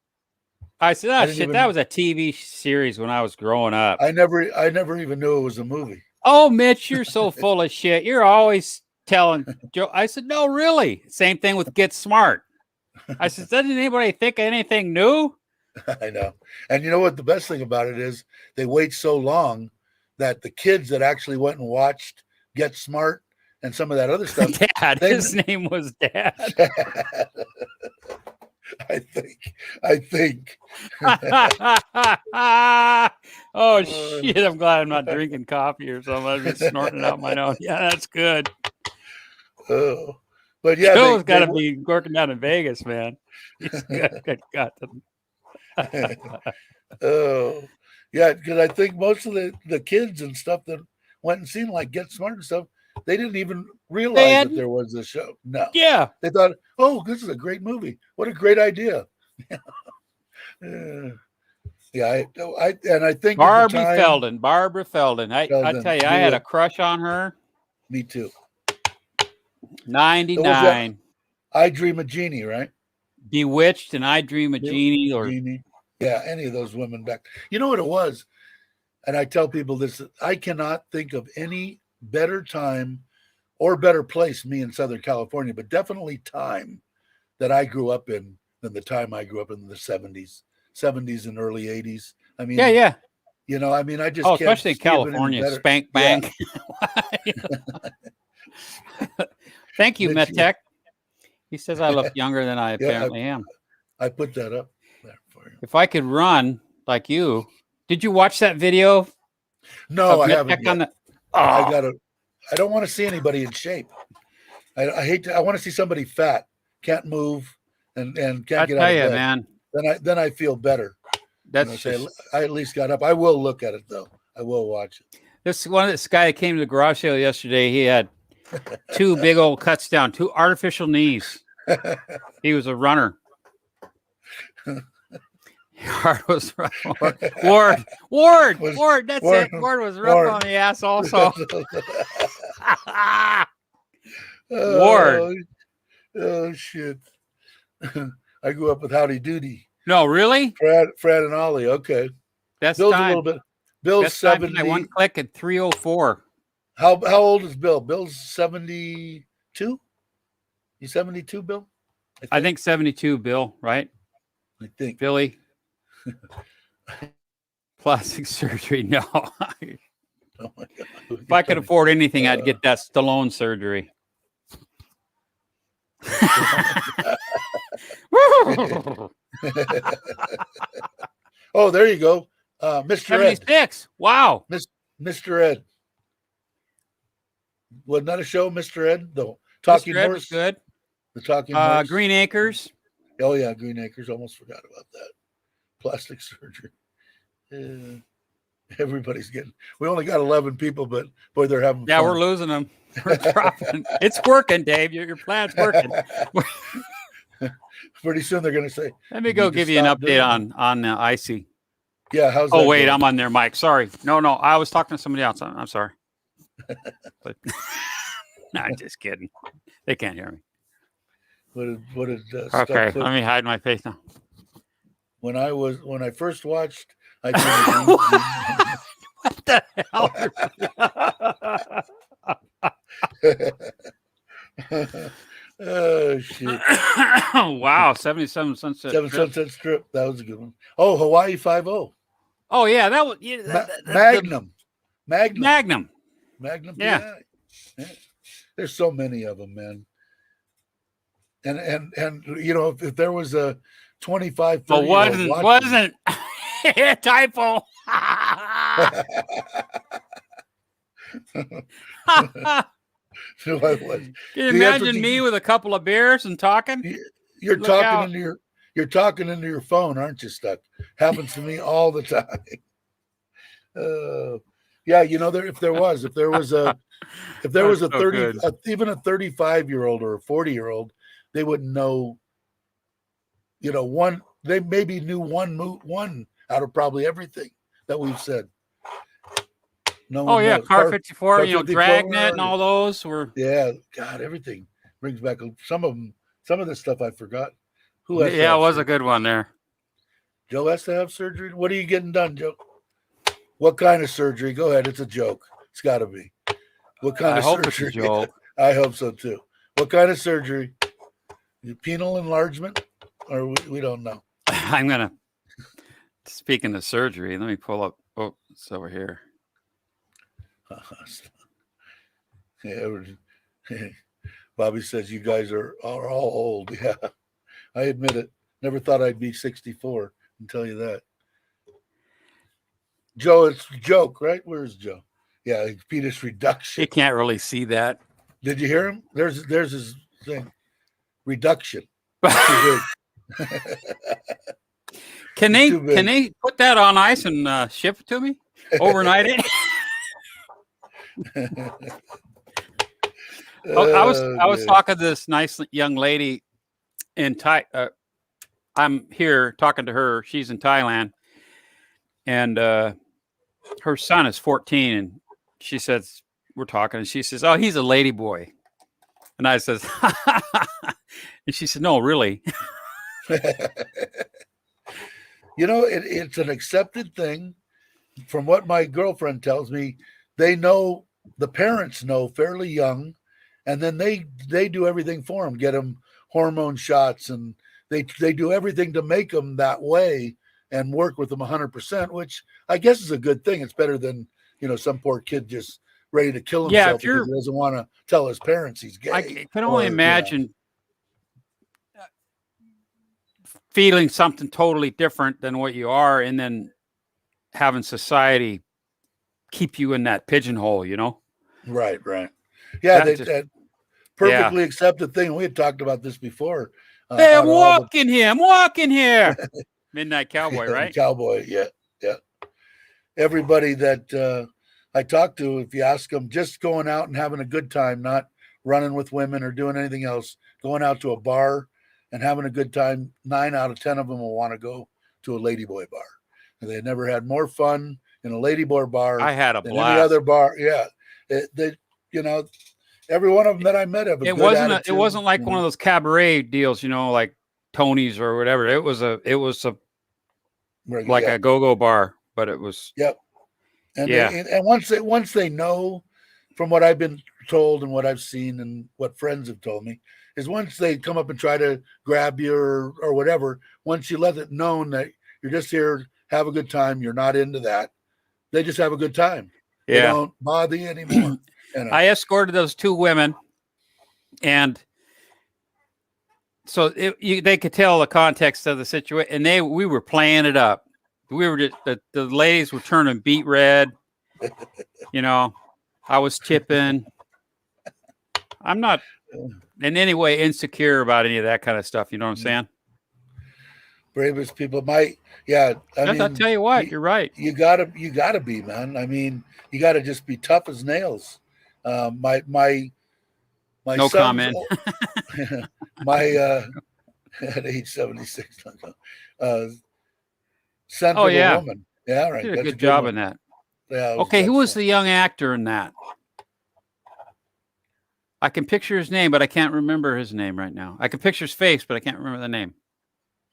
S2: I said, that was a TV series when I was growing up.
S1: I never even knew it was a movie.
S2: Oh, Mitch, you're so full of shit. You're always telling Joe. I said, no, really. Same thing with Get Smart. I said, doesn't anybody think of anything new?
S1: I know. And you know what? The best thing about it is they wait so long that the kids that actually went and watched Get Smart and some of that other stuff.
S2: Dad. His name was Dad.
S1: I think.
S2: Oh, shit. I'm glad I'm not drinking coffee or something. I've been snorting out my nose. Yeah, that's good.
S1: Oh. But yeah,
S2: Joe's got to be working down in Vegas, man. He's got them.
S1: Oh, yeah, because I think most of the kids and stuff that went and seen like Get Smart and stuff, they didn't even realize that there was a show. No.
S2: Yeah.
S1: They thought, oh, this is a great movie. What a great idea. Yeah, I think
S2: Barbara Feldon. I tell you, I had a crush on her.
S1: Me too.
S2: 99.
S1: I Dream of Jeannie, right?
S2: Bewitched and I Dream of Jeannie, or
S1: Jeannie. Yeah, any of those women back. You know what it was? And I tell people this, I cannot think of any better time or better place, me in Southern California, but definitely time that I grew up in than the time I grew up in the 70s and early 80s. I mean,
S2: yeah.
S1: You know, I mean, I just
S2: can't especially in California, spank bank. Yeah. Thank you, MetTech. He says I look younger than I apparently am. I
S1: put that up there for you.
S2: If I could run like you, did you watch that video?
S1: No, I haven't. I don't want to see anybody in shape. I want to see somebody fat, can't move, and can't get out of bed.
S2: Man.
S1: Then I feel better.
S2: That's
S1: I at least got up. I will look at it though. I will watch it.
S2: This guy that came to the garage sale yesterday, he had 2 big old cuts down, 2 artificial knees. He was a runner. Ward was rough. Ward. That's
S1: Ward-
S2: it. Ward was rough
S1: Ward.
S2: on the ass also.
S1: Oh, oh shit. I grew up with Howdy Doody.
S2: No, really?
S1: Fred and Ollie. Okay.
S2: Best
S1: Bill's a
S2: time.
S1: little bit. Bill's
S2: Best time
S1: 70.
S2: tonight, one click at 3:04.
S1: How old is Bill? Bill's 72? You 72, Bill?
S2: I think 72, Bill, right?
S1: I think.
S2: Billy. Plastic surgery. No.
S1: Oh my God.
S2: If I could afford anything, I'd get that Stallone surgery.
S1: Oh, there you go. Mr. Ed.
S2: 76. Wow.
S1: Mr. Ed. Wasn't that a show, Mr. Ed? The Talking
S2: Mr. Ed
S1: Horse.
S2: was good.
S1: The Talking Horse.
S2: Green Acres.
S1: Oh, yeah, Green Acres. Almost forgot about that. Plastic surgery. Everybody's getting. We only got 11 people, but boy, they're having
S2: Yeah,
S1: fun.
S2: we're losing them. We're dropping. It's working, Dave. Your plan's working.
S1: Pretty soon they're going to say,
S2: Let me
S1: "You
S2: go
S1: need to
S2: give you an
S1: stop
S2: update
S1: doing
S2: on Icy.
S1: Yeah, how's that?
S2: Oh, wait,
S1: going?
S2: I'm on there, Mike. Sorry. No, I was talking to somebody else. I'm sorry. But no, I'm just kidding. They can't hear me.
S1: What did
S2: Okay,
S1: Stuck
S2: let me hide my face now.
S1: when I first watched, I turned
S2: What the hell?
S1: oh shit!
S2: Wow, 77 Sunset.
S1: Seven
S2: Strip.
S1: Sunset Strip. That was a good one. Oh, Hawaii 5-0.
S2: Oh yeah, that was
S1: Magnum.
S2: Magnum. Yeah.
S1: PI. Yeah. There's so many of them, man. And you know, if there was a 25, 30
S2: But wasn't typo.
S1: So I was.
S2: Can you
S1: The
S2: imagine
S1: empathy-
S2: me with a couple of beers and talking?
S1: You're
S2: Look
S1: talking
S2: out.
S1: you're talking into your phone, aren't you, Stuck? Happens to me all the time. Yeah, you know, if there was a
S2: That's
S1: 30,
S2: so
S1: even a 35-year-old or a 40-year-old, they wouldn't know. You know, one they maybe knew one out of probably everything that we've said. No
S2: Oh
S1: one
S2: yeah,
S1: knows.
S2: Car 54,
S1: Car
S2: you know,
S1: 54,
S2: Dragnet and all those were.
S1: Yeah, God, everything brings back some of them. Some of this stuff I forgot. Who has to
S2: Yeah,
S1: have
S2: it was a
S1: surgery?
S2: good one there.
S1: Joe has to have surgery. What are you getting done, Joe? What kind of surgery? Go ahead. It's a joke. It's got to be. What kind
S2: I
S1: of
S2: hope it's
S1: surgery?
S2: a joke.
S1: I hope so too. What kind of surgery? Penile enlargement, or we don't know.
S2: I'm gonna. Speaking of surgery, let me pull up. Oh, it's over here.
S1: Yeah, Bobby says you guys are all old. Yeah, I admit it. Never thought I'd be 64. I can tell you that. Joe, it's a joke, right? Where's Joe? Yeah, penis reduction.
S2: You can't really see that.
S1: Did you hear him? There's his thing. Reduction.
S2: Can
S1: It's too big.
S2: they put that on ice and ship it to me? Overnight it? I was talking to this nice young lady in Thai. I'm here talking to her. She's in Thailand, and her son is 14. And she says, "We're talking," and she says, "Oh, he's a lady boy." And I says, and she said, "No, really."
S1: You know, it's an accepted thing. From what my girlfriend tells me, they know, the parents know fairly young, and then they do everything for them, get them hormone shots, and they do everything to make them that way and work with them 100%, which I guess is a good thing. It's better than, you know, some poor kid just ready to kill
S2: Yeah,
S1: himself because he doesn't want to tell his parents he's gay.
S2: I can only
S1: or,
S2: imagine feeling something totally different than what you are, and then having society keep you in that pigeonhole, you know?
S1: Right. Yeah,
S2: That
S1: perfectly accepted thing. We had talked about this before.
S2: Hey, I'm walking here. Midnight Cowboy, right?
S1: Cowboy, yeah. Everybody that I talk to, if you ask them, just going out and having a good time, not running with women or doing anything else, going out to a bar and having a good time, 9 out of 10 of them will want to go to a ladyboy bar. And they never had more fun in a ladyboy bar
S2: I had a
S1: than
S2: blast.
S1: any other bar. Yeah, they, you know, every one of them that I met have a
S2: It
S1: good
S2: wasn't
S1: attitude.
S2: it wasn't like
S1: you
S2: one
S1: know.
S2: of those cabaret deals, like Tony's or whatever. It was a like
S1: Yeah,
S2: a go-go bar, but it was
S1: yep. And
S2: yeah.
S1: and once they know, from what I've been told and what I've seen and what friends have told me, is once they come up and try to grab you or whatever, once you let it known that you're just here, have a good time, you're not into that, they just have a good time. They
S2: Yeah.
S1: don't bother you anymore.
S2: I escorted those two women, and so they could tell the context of the situation, and we were playing it up. We were just the ladies were turning beet red. I was tipping. I'm not in any way insecure about any of that kind of stuff. You know what I'm saying?
S1: Bravest people might, yeah. I
S2: I'll
S1: mean,
S2: tell you what, you're right.
S1: You gotta be, man. I mean, you gotta just be tough as nails. My
S2: No
S1: son's
S2: comment.
S1: my at age 76 sent
S2: Oh
S1: of a
S2: yeah,
S1: woman. Yeah, right.
S2: did a
S1: That's a
S2: good
S1: good
S2: job
S1: one.
S2: in that.
S1: Yeah.
S2: Okay, who was
S1: fun.
S2: the young actor in that? I can picture his name, but I can't remember his name right now. I can picture his face, but I can't remember the name.
S1: I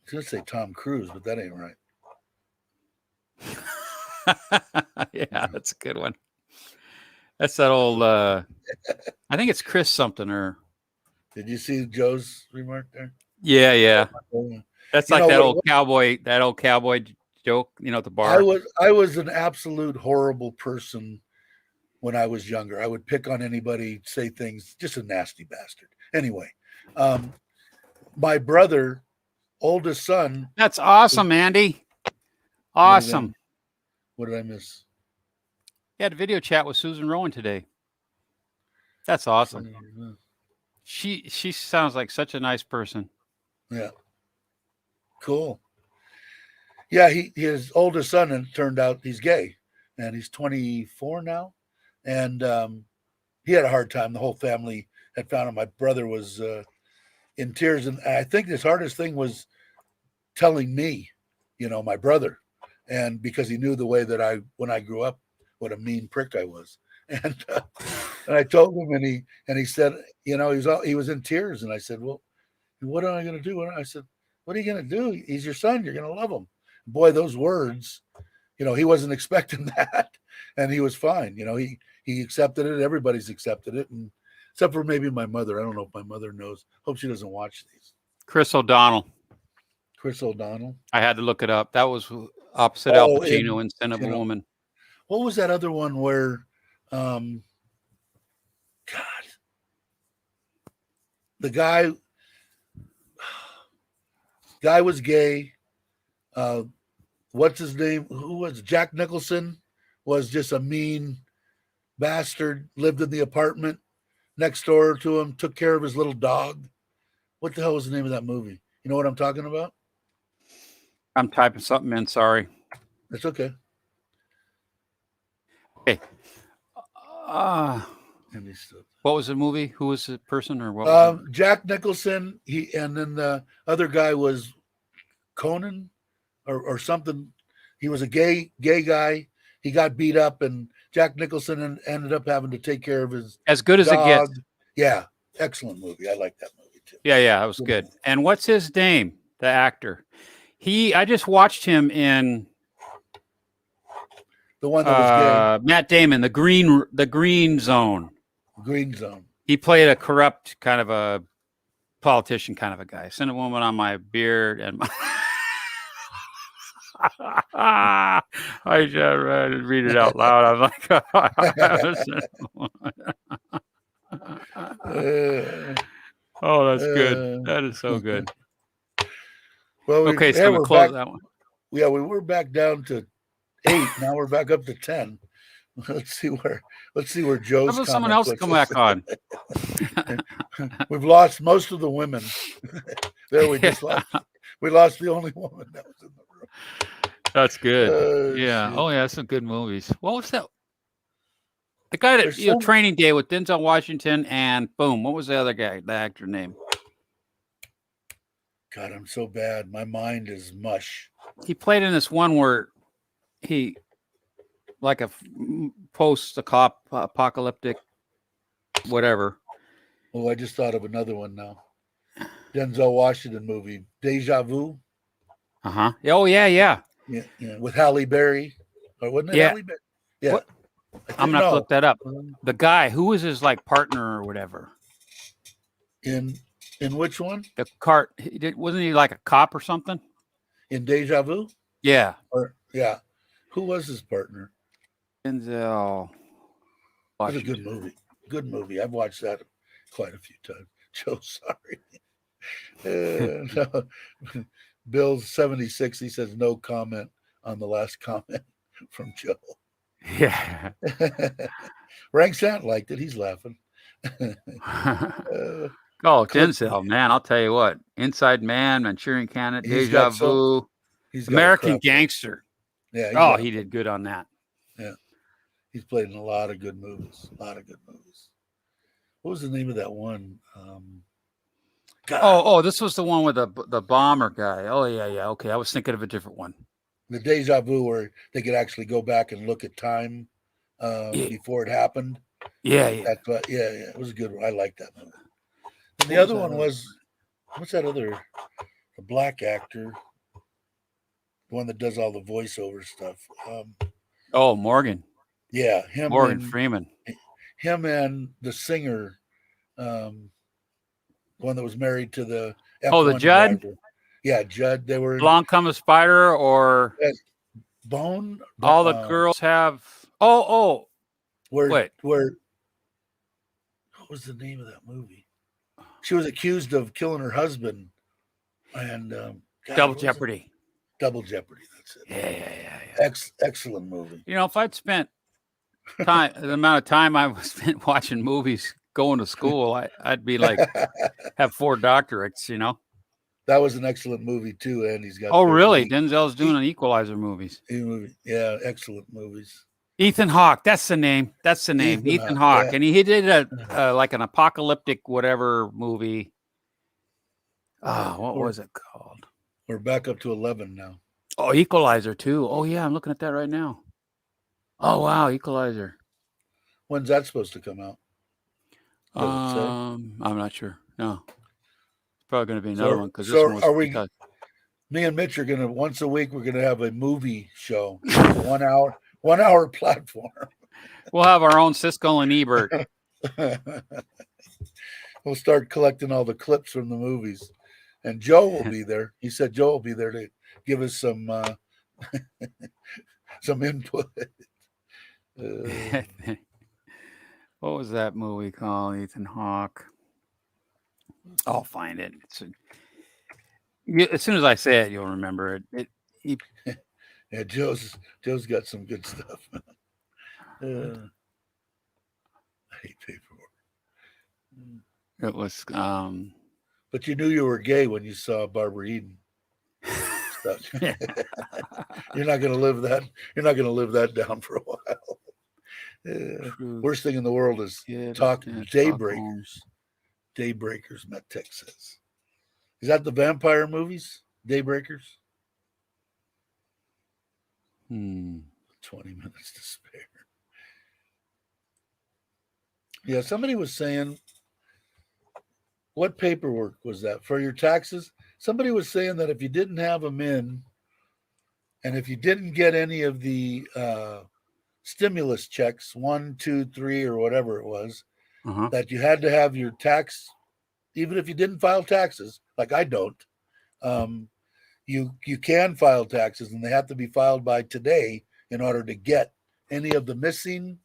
S1: was gonna say Tom Cruise, but that ain't right.
S2: Yeah, that's a good one. That's that old. I think it's Chris something or.
S1: Did you see Joe's remark there?
S2: Yeah. That's like that old cowboy joke, at the bar.
S1: I was an absolute horrible person when I was younger. I would pick on anybody, say things, just a nasty bastard. Anyway, my brother, oldest son.
S2: That's awesome, Andy. Awesome.
S1: What did I miss?
S2: You had a video chat with Susan Rowan today. That's awesome. She sounds like such a nice person.
S1: Yeah. Cool. Yeah, his oldest son, and it turned out he's gay, and he's 24 now, and he had a hard time. The whole family had found him. My brother was in tears, and I think his hardest thing was telling me, my brother, and because he knew the way that when I grew up, what a mean prick I was, and I told him, and he said, he was in tears, and I said, well, what am I going to do? And I said, what are you going to do? He's your son. You're going to love him. Boy, those words, he wasn't expecting that, and he was fine. He accepted it. Everybody's accepted it, and except for maybe my mother. I don't know if my mother knows. Hope she doesn't watch these.
S2: Chris O'Donnell.
S1: I
S2: had to look it up. That was opposite Al Pacino in Son of a Woman.
S1: What was that other one where, the guy was gay. What's his name? Who was Jack Nicholson? Was just a mean bastard. Lived in the apartment next door to him. Took care of his little dog. What the hell was the name of that movie? You know what I'm talking about?
S2: I'm typing something in. Sorry.
S1: That's okay.
S2: Okay. What was the movie? Who was the person, or what?
S1: Jack Nicholson. And then the other guy was Conan, or something. He was a gay guy. He got beat up, and Jack Nicholson ended up having to take care of his
S2: As Good as
S1: dog.
S2: It Gets.
S1: Yeah, excellent movie. I like that movie too.
S2: Yeah, that was good. And what's his name? The actor. I just watched him in
S1: the one that was
S2: gay. Matt Damon, the Green Zone.
S1: Green Zone.
S2: He played a corrupt kind of a politician kind of a guy. Sent a woman on my beard and my I just read it out loud. I'm like, oh, that's good. That is so good.
S1: Well,
S2: okay, so we'll close that one.
S1: Yeah, we were back down to 8. Now we're back up to 10. Let's see where Joe's.
S2: How about someone else come back on?
S1: We've lost most of the women. There we just lost. We lost the only woman that was in the room.
S2: That's good. Yeah. Shit. Oh yeah, some good movies. What was that? The guy that Training Day with Denzel Washington and boom. What was the other guy? The actor name?
S1: God, I'm so bad. My mind is mush.
S2: He played in this one where he, like a post-apocalyptic, whatever.
S1: Oh, I just thought of another one now. Denzel Washington movie, Deja Vu.
S2: Oh yeah, yeah.
S1: Yeah, with Halle Berry, or wasn't it
S2: Yeah.
S1: Halle Berry? Yeah,
S2: What?
S1: I think
S2: I'm gonna have to
S1: no.
S2: look that up. The guy who was his like partner or whatever.
S1: In which one?
S2: The cart. Wasn't he like a cop or something?
S1: In Deja Vu?
S2: Yeah.
S1: Or yeah, who was his partner?
S2: Denzel.
S1: It was a good movie. Good movie. I've watched that quite a few times. Joe, sorry. No. Bill's 76. He says no comment on the last comment from Joe.
S2: Yeah.
S1: Rank Sant liked it. He's laughing.
S2: Oh, Denzel, man, I'll tell you what. Inside Man, Manchurian Candidate, Deja Vu, American Gangster.
S1: Yeah.
S2: He did good on that.
S1: Yeah. He's played in a lot of good movies. A lot of good movies. What was the name of that one?
S2: This was the one with the bomber guy. Oh, yeah. Okay, I was thinking of a different one.
S1: The Deja Vu, where they could actually go back and look at time before it happened.
S2: Yeah.
S1: It was a good one. I like that movie. And the other one was, what's that other, the black actor, the one that does all the voiceover stuff.
S2: Morgan.
S1: Yeah, him.
S2: Morgan Freeman.
S1: Him and the singer, one that was married to the F1
S2: the Judd?
S1: driver. Yeah, Judd. They were
S2: Along Come a Spider or
S1: Bone.
S2: All the girls have.
S1: Where? What was the name of that movie? She was accused of killing her husband, and
S2: Double Jeopardy.
S1: Double Jeopardy. That's it.
S2: Yeah.
S1: Excellent movie.
S2: You know, if I'd spent the amount of time I spent watching movies, going to school, I'd be like have 4 doctorates. You know.
S1: That was an excellent movie too, and he's got.
S2: Oh, really? Denzel's doing an Equalizer movies.
S1: Yeah, excellent movies.
S2: Ethan Hawke, that's the name. Ethan Hawke, and he did a like an apocalyptic whatever movie. What was it called?
S1: We're back up to 11 now.
S2: Oh, Equalizer too. Oh yeah, I'm looking at that right now. Oh wow, Equalizer.
S1: When's that supposed to come out?
S2: I'm not sure. No, it's probably going to be another one because this one was.
S1: Are we? Me and Mitch are going to once a week. We're going to have a movie show, 1 hour. 1 hour platform.
S2: We'll have our own Siskel and Ebert.
S1: We'll start collecting all the clips from the movies, and Joe will be there. He said Joe will be there to give us some some input.
S2: What was that movie called? Ethan Hawke. I'll find it. As soon as I say it, you'll remember it.
S1: Yeah, Joe's got some good stuff. I hate paperwork.
S2: It was.
S1: But you knew you were gay when you saw Barbara Eden. You're not going to live that. You're not going to live that down for a while. Worst thing in the world is talking Daybreakers. Daybreakers, Mettek says. Is that the vampire movies? Daybreakers. 20 minutes to spare. Yeah, somebody was saying, what paperwork was that for your taxes? Somebody was saying that if you didn't have them in, and if you didn't get any of the stimulus checks, 1, 2, 3, or whatever it was, that you had to have your tax, even if you didn't file taxes, like I don't. You can file taxes, and they have to be filed by today in order to get any of the missing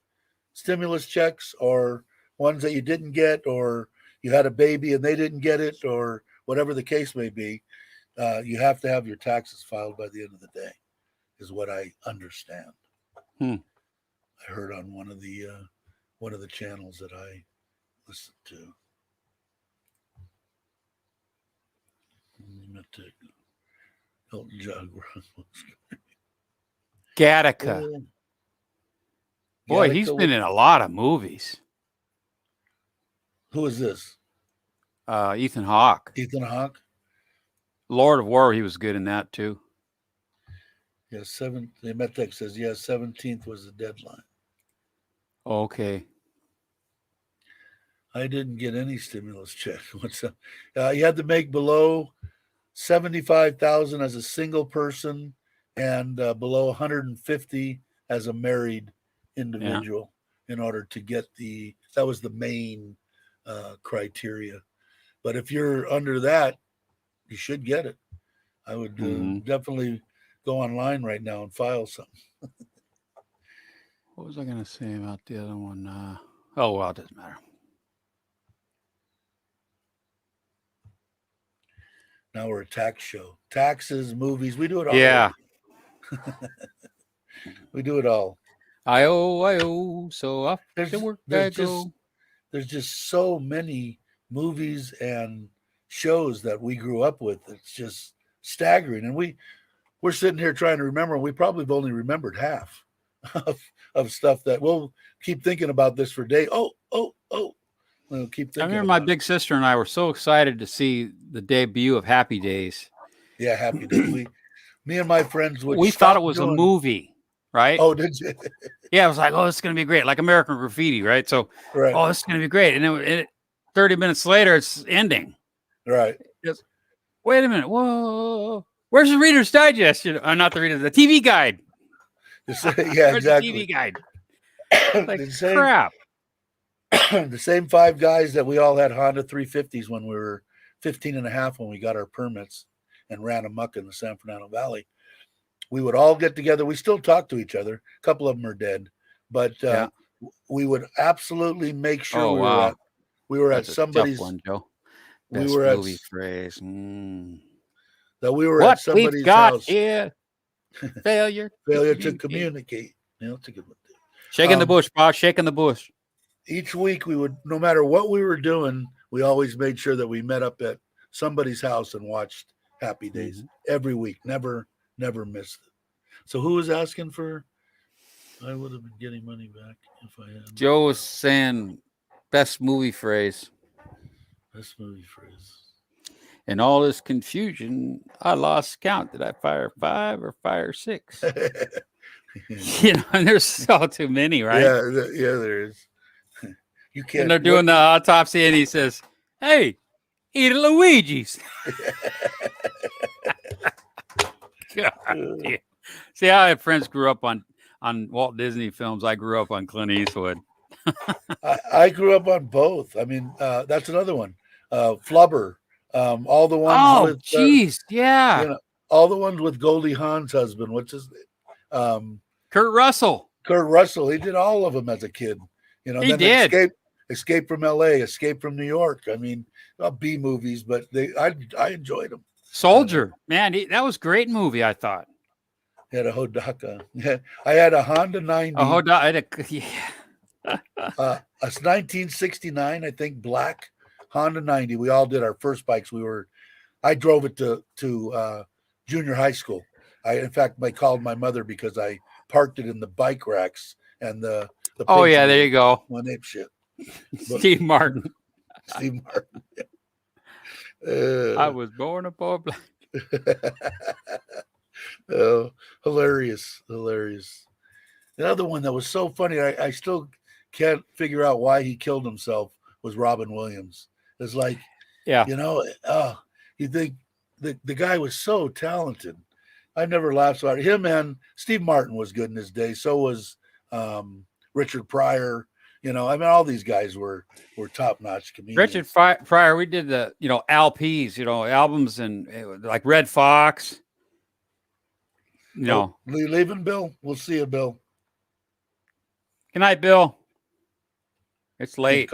S1: stimulus checks or ones that you didn't get, or you had a baby and they didn't get it, or whatever the case may be. You have to have your taxes filed by the end of the day, is what I understand. I heard on one of the channels that I listened to. Elton John.
S2: Gattaca. Boy, he's been in a lot of movies.
S1: Who is this?
S2: Ethan Hawke.
S1: Ethan Hawke.
S2: Lord of War, he was good in that too.
S1: Yeah, the Metec says, yeah, 17th was the deadline.
S2: Okay.
S1: I didn't get any stimulus check. What's up? You had to make below 75,000 as a single person and below 150 as a married
S2: Yeah.
S1: individual in order to get that was the main criteria. But if you're under that, you should get it. I would definitely go online right now and file something.
S2: What was I going to say about the other one? Oh, well, it doesn't matter.
S1: Now we're a tax show. Taxes, movies, we do it all.
S2: Yeah.
S1: We do it all.
S2: I owe, so off to work I go.
S1: There's just so many movies and shows that we grew up with. It's just staggering. And we're sitting here trying to remember, and we probably have only remembered half of stuff that we'll keep thinking about this for days. We'll keep thinking.
S2: I remember my big sister and I were so excited to see the debut of Happy Days.
S1: Yeah, Happy Days. Me and my friends would.
S2: We thought it was a movie, right?
S1: Oh, did you?
S2: Yeah, I was like, oh, it's going to be great, like American Graffiti, right? So,
S1: right.
S2: Oh, it's going to be great. And then 30 minutes later, it's ending.
S1: Right.
S2: Just, wait a minute. Whoa. Where's the Reader's Digest? Not the Reader's, the TV guide.
S1: Yeah, exactly.
S2: The TV guide. Like,
S1: the
S2: crap.
S1: The same five guys that we all had Honda 350s when we were 15 and a half when we got our permits and ran amok in the San Fernando Valley. We would all get together. We still talk to each other. A couple of them are dead, but we would absolutely make sure we were at somebody's.
S2: Tough one, Joe.
S1: Best we were
S2: movie
S1: at
S2: phrase.
S1: That we were at somebody's
S2: we've got
S1: house.
S2: Here. Failure
S1: to communicate. It's a good one.
S2: Shaking the bush, boss. Shaking the bush.
S1: Each week we would, no matter what we were doing, we always made sure that we met up at somebody's house and watched Happy Days every week. Never missed it. So who was asking for? I would have been getting money back if I had.
S2: Joe was saying best movie phrase.
S1: Best movie phrase.
S2: In all this confusion, I lost count. Did I fire 5 or fire 6? And there's so too many, right?
S1: Yeah, there is. You can't.
S2: And they're doing the autopsy, and he says, "Hey, eat a Luigi's." God, yeah. See, I had friends grew up on Walt Disney films. I grew up on Clint Eastwood.
S1: I grew up on both. I mean, that's another one. Flubber. All the ones.
S2: Oh, jeez, yeah.
S1: All the ones with Goldie Hawn's husband. What's his name?
S2: Kurt Russell.
S1: Kurt Russell. He did all of them as a kid. He
S2: then did.
S1: Escape from L.A., Escape from New York. I mean, B movies, but I enjoyed them.
S2: Soldier, man, that was a great movie. I thought.
S1: He had a Hodaka. I had a Honda 90.
S2: A Hodaka, yeah.
S1: A 1969, I think, black Honda 90. We all did our first bikes. I drove it to junior high school. I called my mother because I parked it in the bike racks and the
S2: oh yeah, there you go.
S1: One ape shit.
S2: Steve Martin.
S1: Steve Martin.
S2: I was born a poor black.
S1: Oh, hilarious. Another one that was so funny, I still can't figure out why he killed himself, was Robin Williams. It's like, you think the guy was so talented. I never laughed about him, and Steve Martin was good in his day. So was Richard Pryor. All these guys were top-notch comedians.
S2: Richard Pryor, we did the, LPs, albums, and like Red Fox.
S1: Leaving, Bill? We'll see you, Bill.
S2: Good night, Bill. It's late.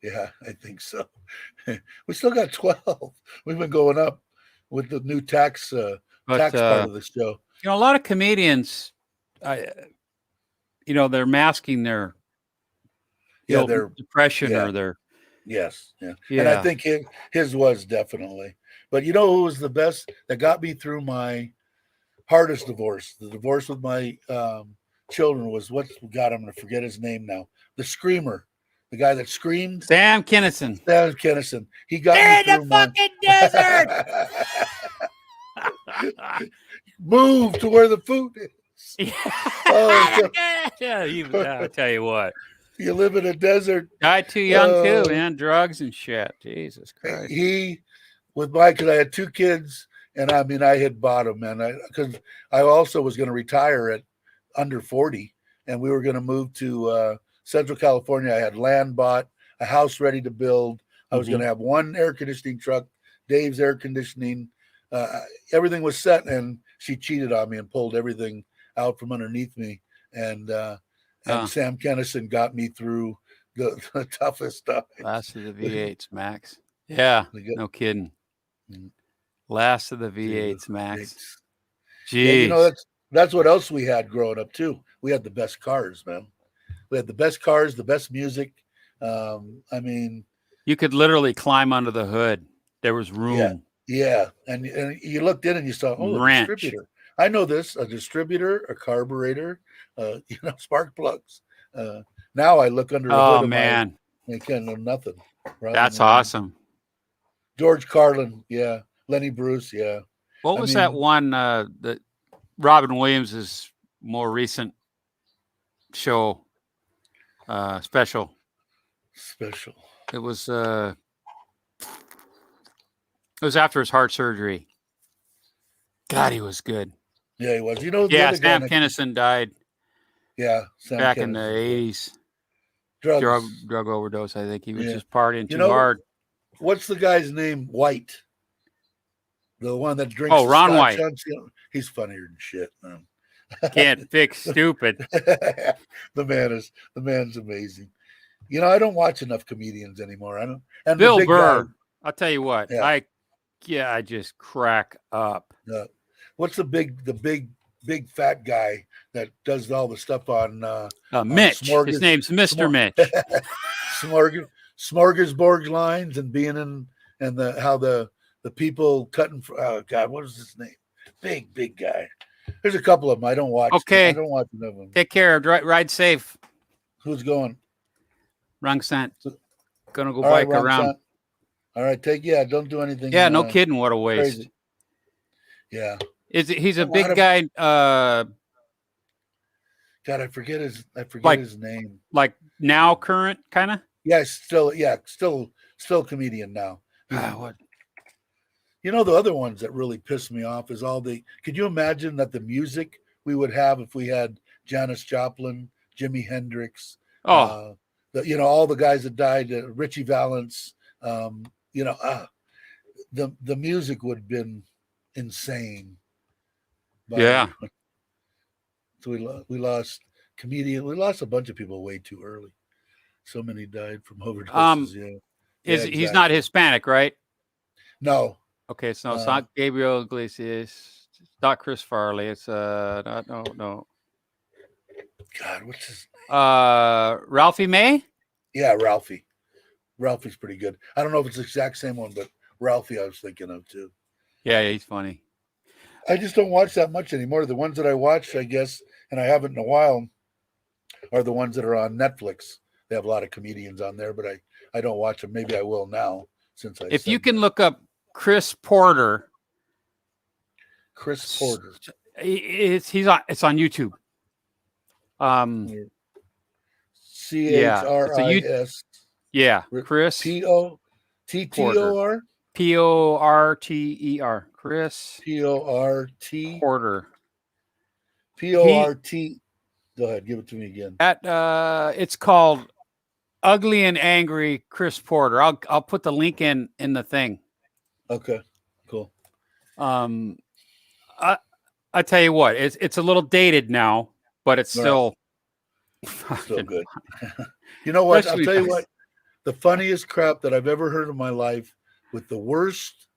S1: Yeah, I think so. We still got 12. We've been going up with the new tax part of the show.
S2: A lot of comedians, they're masking their their depression or their
S1: yes. And I think his was definitely. But who was the best that got me through my hardest divorce? The divorce with my children was I'm going to forget his name now. The screamer, the guy that screamed.
S2: Sam Kinison.
S1: He got me through
S2: the fucking desert.
S1: Move to where the food is. Oh,
S2: I'll tell you what.
S1: you live in a desert.
S2: Died too young too, man. Drugs and shit. Jesus Christ.
S1: He, with my, because I had 2 kids, and I mean, I hit bottom, man. Because I also was going to retire at under 40, and we were going to move to Central California. I had land bought, a house ready to build. I was going to have 1 air conditioning truck, Dave's air conditioning. Everything was set, and she cheated on me and pulled everything out from underneath me. And Sam Kennison got me through the toughest stuff.
S2: Last of the V8s, Max. Yeah, no kidding. Last of the V8s, Max. Jeez.
S1: Yeah, you know, that's what else we had growing up too. We had the best cars, man. We had the best cars, the best music. I mean,
S2: you could literally climb under the hood. There was room.
S1: Yeah. And you looked in and you saw, oh, a distributor. I know this, a distributor, a carburetor, spark plugs. Now I look under the hood of man. I can't know nothing. Right?
S2: That's awesome.
S1: George Carlin, yeah. Lenny Bruce, yeah.
S2: What was that one that Robin Williams' more recent show special? It was after his heart surgery. God, he was good.
S1: Yeah, he was. You know,
S2: Sam Kennison died.
S1: Yeah,
S2: back in the 80s. Drug overdose. I think he was just partying too hard.
S1: What's the guy's name? White, the one that drinks.
S2: Oh, Ron White.
S1: He's funnier than shit, man.
S2: Can't fix stupid.
S1: The man's amazing. You know, I don't watch enough comedians anymore. I don't. And
S2: Bill Burr. I'll tell you what. I just crack up.
S1: What's the big fat guy that does all the stuff on
S2: Mitch? His name's Mr. Mitch.
S1: Smorgasbord lines and being in and how the people cutting. Oh God, what is his name? Big guy. There's a couple of them. I don't watch.
S2: Okay.
S1: I don't watch enough of them.
S2: Take care. Ride safe.
S1: Who's going?
S2: Wrong scent. Gonna go bike around.
S1: Scent. All right, don't do anything.
S2: Yeah, no kidding. What a waste.
S1: Crazy. Yeah.
S2: He's a big guy.
S1: God, I forget his name.
S2: Like now, current kind of.
S1: Yeah, still comedian now.
S2: What?
S1: You know, the other ones that really piss me off is could you imagine that the music we would have if we had Janis Joplin, Jimi Hendrix, all the guys that died, Richie Valens, the music would have been insane. But,
S2: yeah.
S1: So we lost comedian. We lost a bunch of people way too early. So many died from overdoses.
S2: He's not Hispanic, right?
S1: No.
S2: Okay, so it's not Gabriel Iglesias. It's not Chris Farley. It's no.
S1: God, what's his name?
S2: Ralphie May?
S1: Yeah, Ralphie. Ralphie's pretty good. I don't know if it's the exact same one, but Ralphie I was thinking of too.
S2: Yeah, he's funny.
S1: I just don't watch that much anymore. The ones that I watch, I guess, and I haven't in a while, are the ones that are on Netflix. They have a lot of comedians on there, but I don't watch them. Maybe I will now since I.
S2: If you can look up Chris Porter.
S1: Chris Porter.
S2: It's on YouTube.
S1: CHRIS.
S2: Yeah, Chris
S1: PORTER.
S2: PORTER. Chris
S1: Porter. PORT. Go ahead, give it to me again.
S2: It's called Ugly and Angry Chris Porter. I'll put the link in the thing.
S1: Okay, cool.
S2: I tell you what, it's a little dated now, but it's still
S1: good. You know what? I'll tell you what. The funniest crap that I've ever heard in my life, with the worst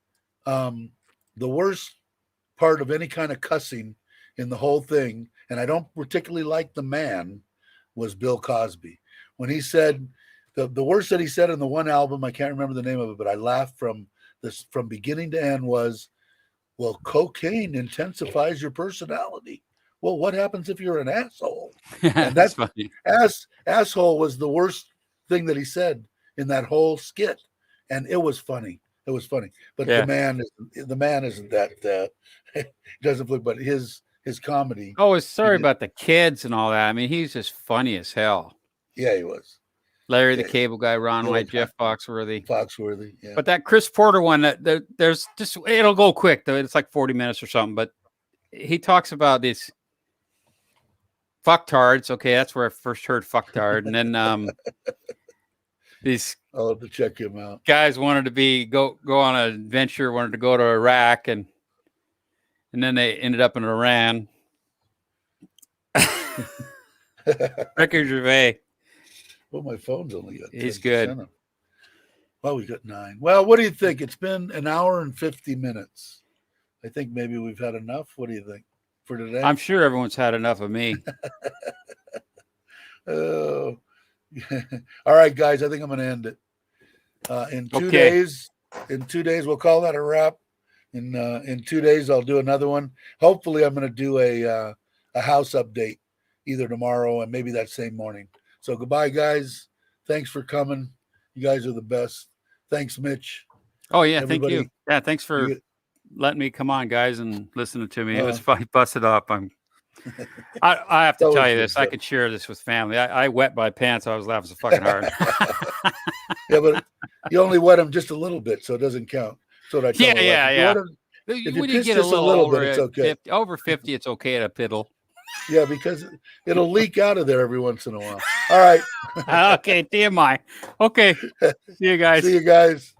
S1: part of any kind of cussing in the whole thing, and I don't particularly like the man, was Bill Cosby. When he said the worst that he said in the one album, I can't remember the name of it, but I laughed from beginning to end was, well, cocaine intensifies your personality. Well, what happens if you're an asshole? And that's funny. Asshole was the worst thing that he said in that whole skit. And it was funny. It was funny, but
S2: Yeah.
S1: the man isn't that. Doesn't look, but his comedy.
S2: Oh,
S1: He
S2: sorry
S1: did,
S2: about the kids and all that. I mean, he's just funny as hell.
S1: yeah, he was.
S2: Larry the
S1: Yeah,
S2: Cable Guy, Ron
S1: the
S2: White,
S1: old
S2: Jeff Foxworthy.
S1: Foxworthy. Yeah,
S2: But that Chris Porter one, there's just it'll go quick though. It's like 40 minutes or something. But he talks about these fucktards. Okay, that's where I first heard fucktard, and then these
S1: I'll have to check him out.
S2: guys wanted to go on an adventure, wanted to go to Iraq, and then they ended up in Iran. Ricky Gervais.
S1: Well, my phone's only got 10%
S2: He's good.
S1: of. Well, we got 9. Well, what do you think? It's been an hour and 50 minutes. I think maybe we've had enough. What do you think for today?
S2: I'm sure everyone's had enough of me.
S1: Oh, all right, guys. I think I'm going to end it. In 2
S2: Okay.
S1: days, we'll call that a wrap. In 2 days, I'll do another one. Hopefully, I'm going to do a house update either tomorrow and maybe that same morning. So goodbye, guys. Thanks for coming. You guys are the best. Thanks, Mitch.
S2: Oh yeah,
S1: Everybody,
S2: thank you. Yeah, thanks for letting me come on, guys, and listening to me. It was fun. Busted up. I have to tell you this. I could share this with family. I wet my pants. I was laughing so fucking hard.
S1: Yeah, but you only wet them just a little bit, so it doesn't count. That's what I tell
S2: Yeah.
S1: If
S2: When
S1: you
S2: you
S1: piss
S2: get
S1: just a little bit, it's okay.
S2: Over 50, it's okay to piddle.
S1: Yeah, because it'll leak out of there every once in a while. All right.
S2: Okay, TMI. Okay. See you guys.
S1: See you guys.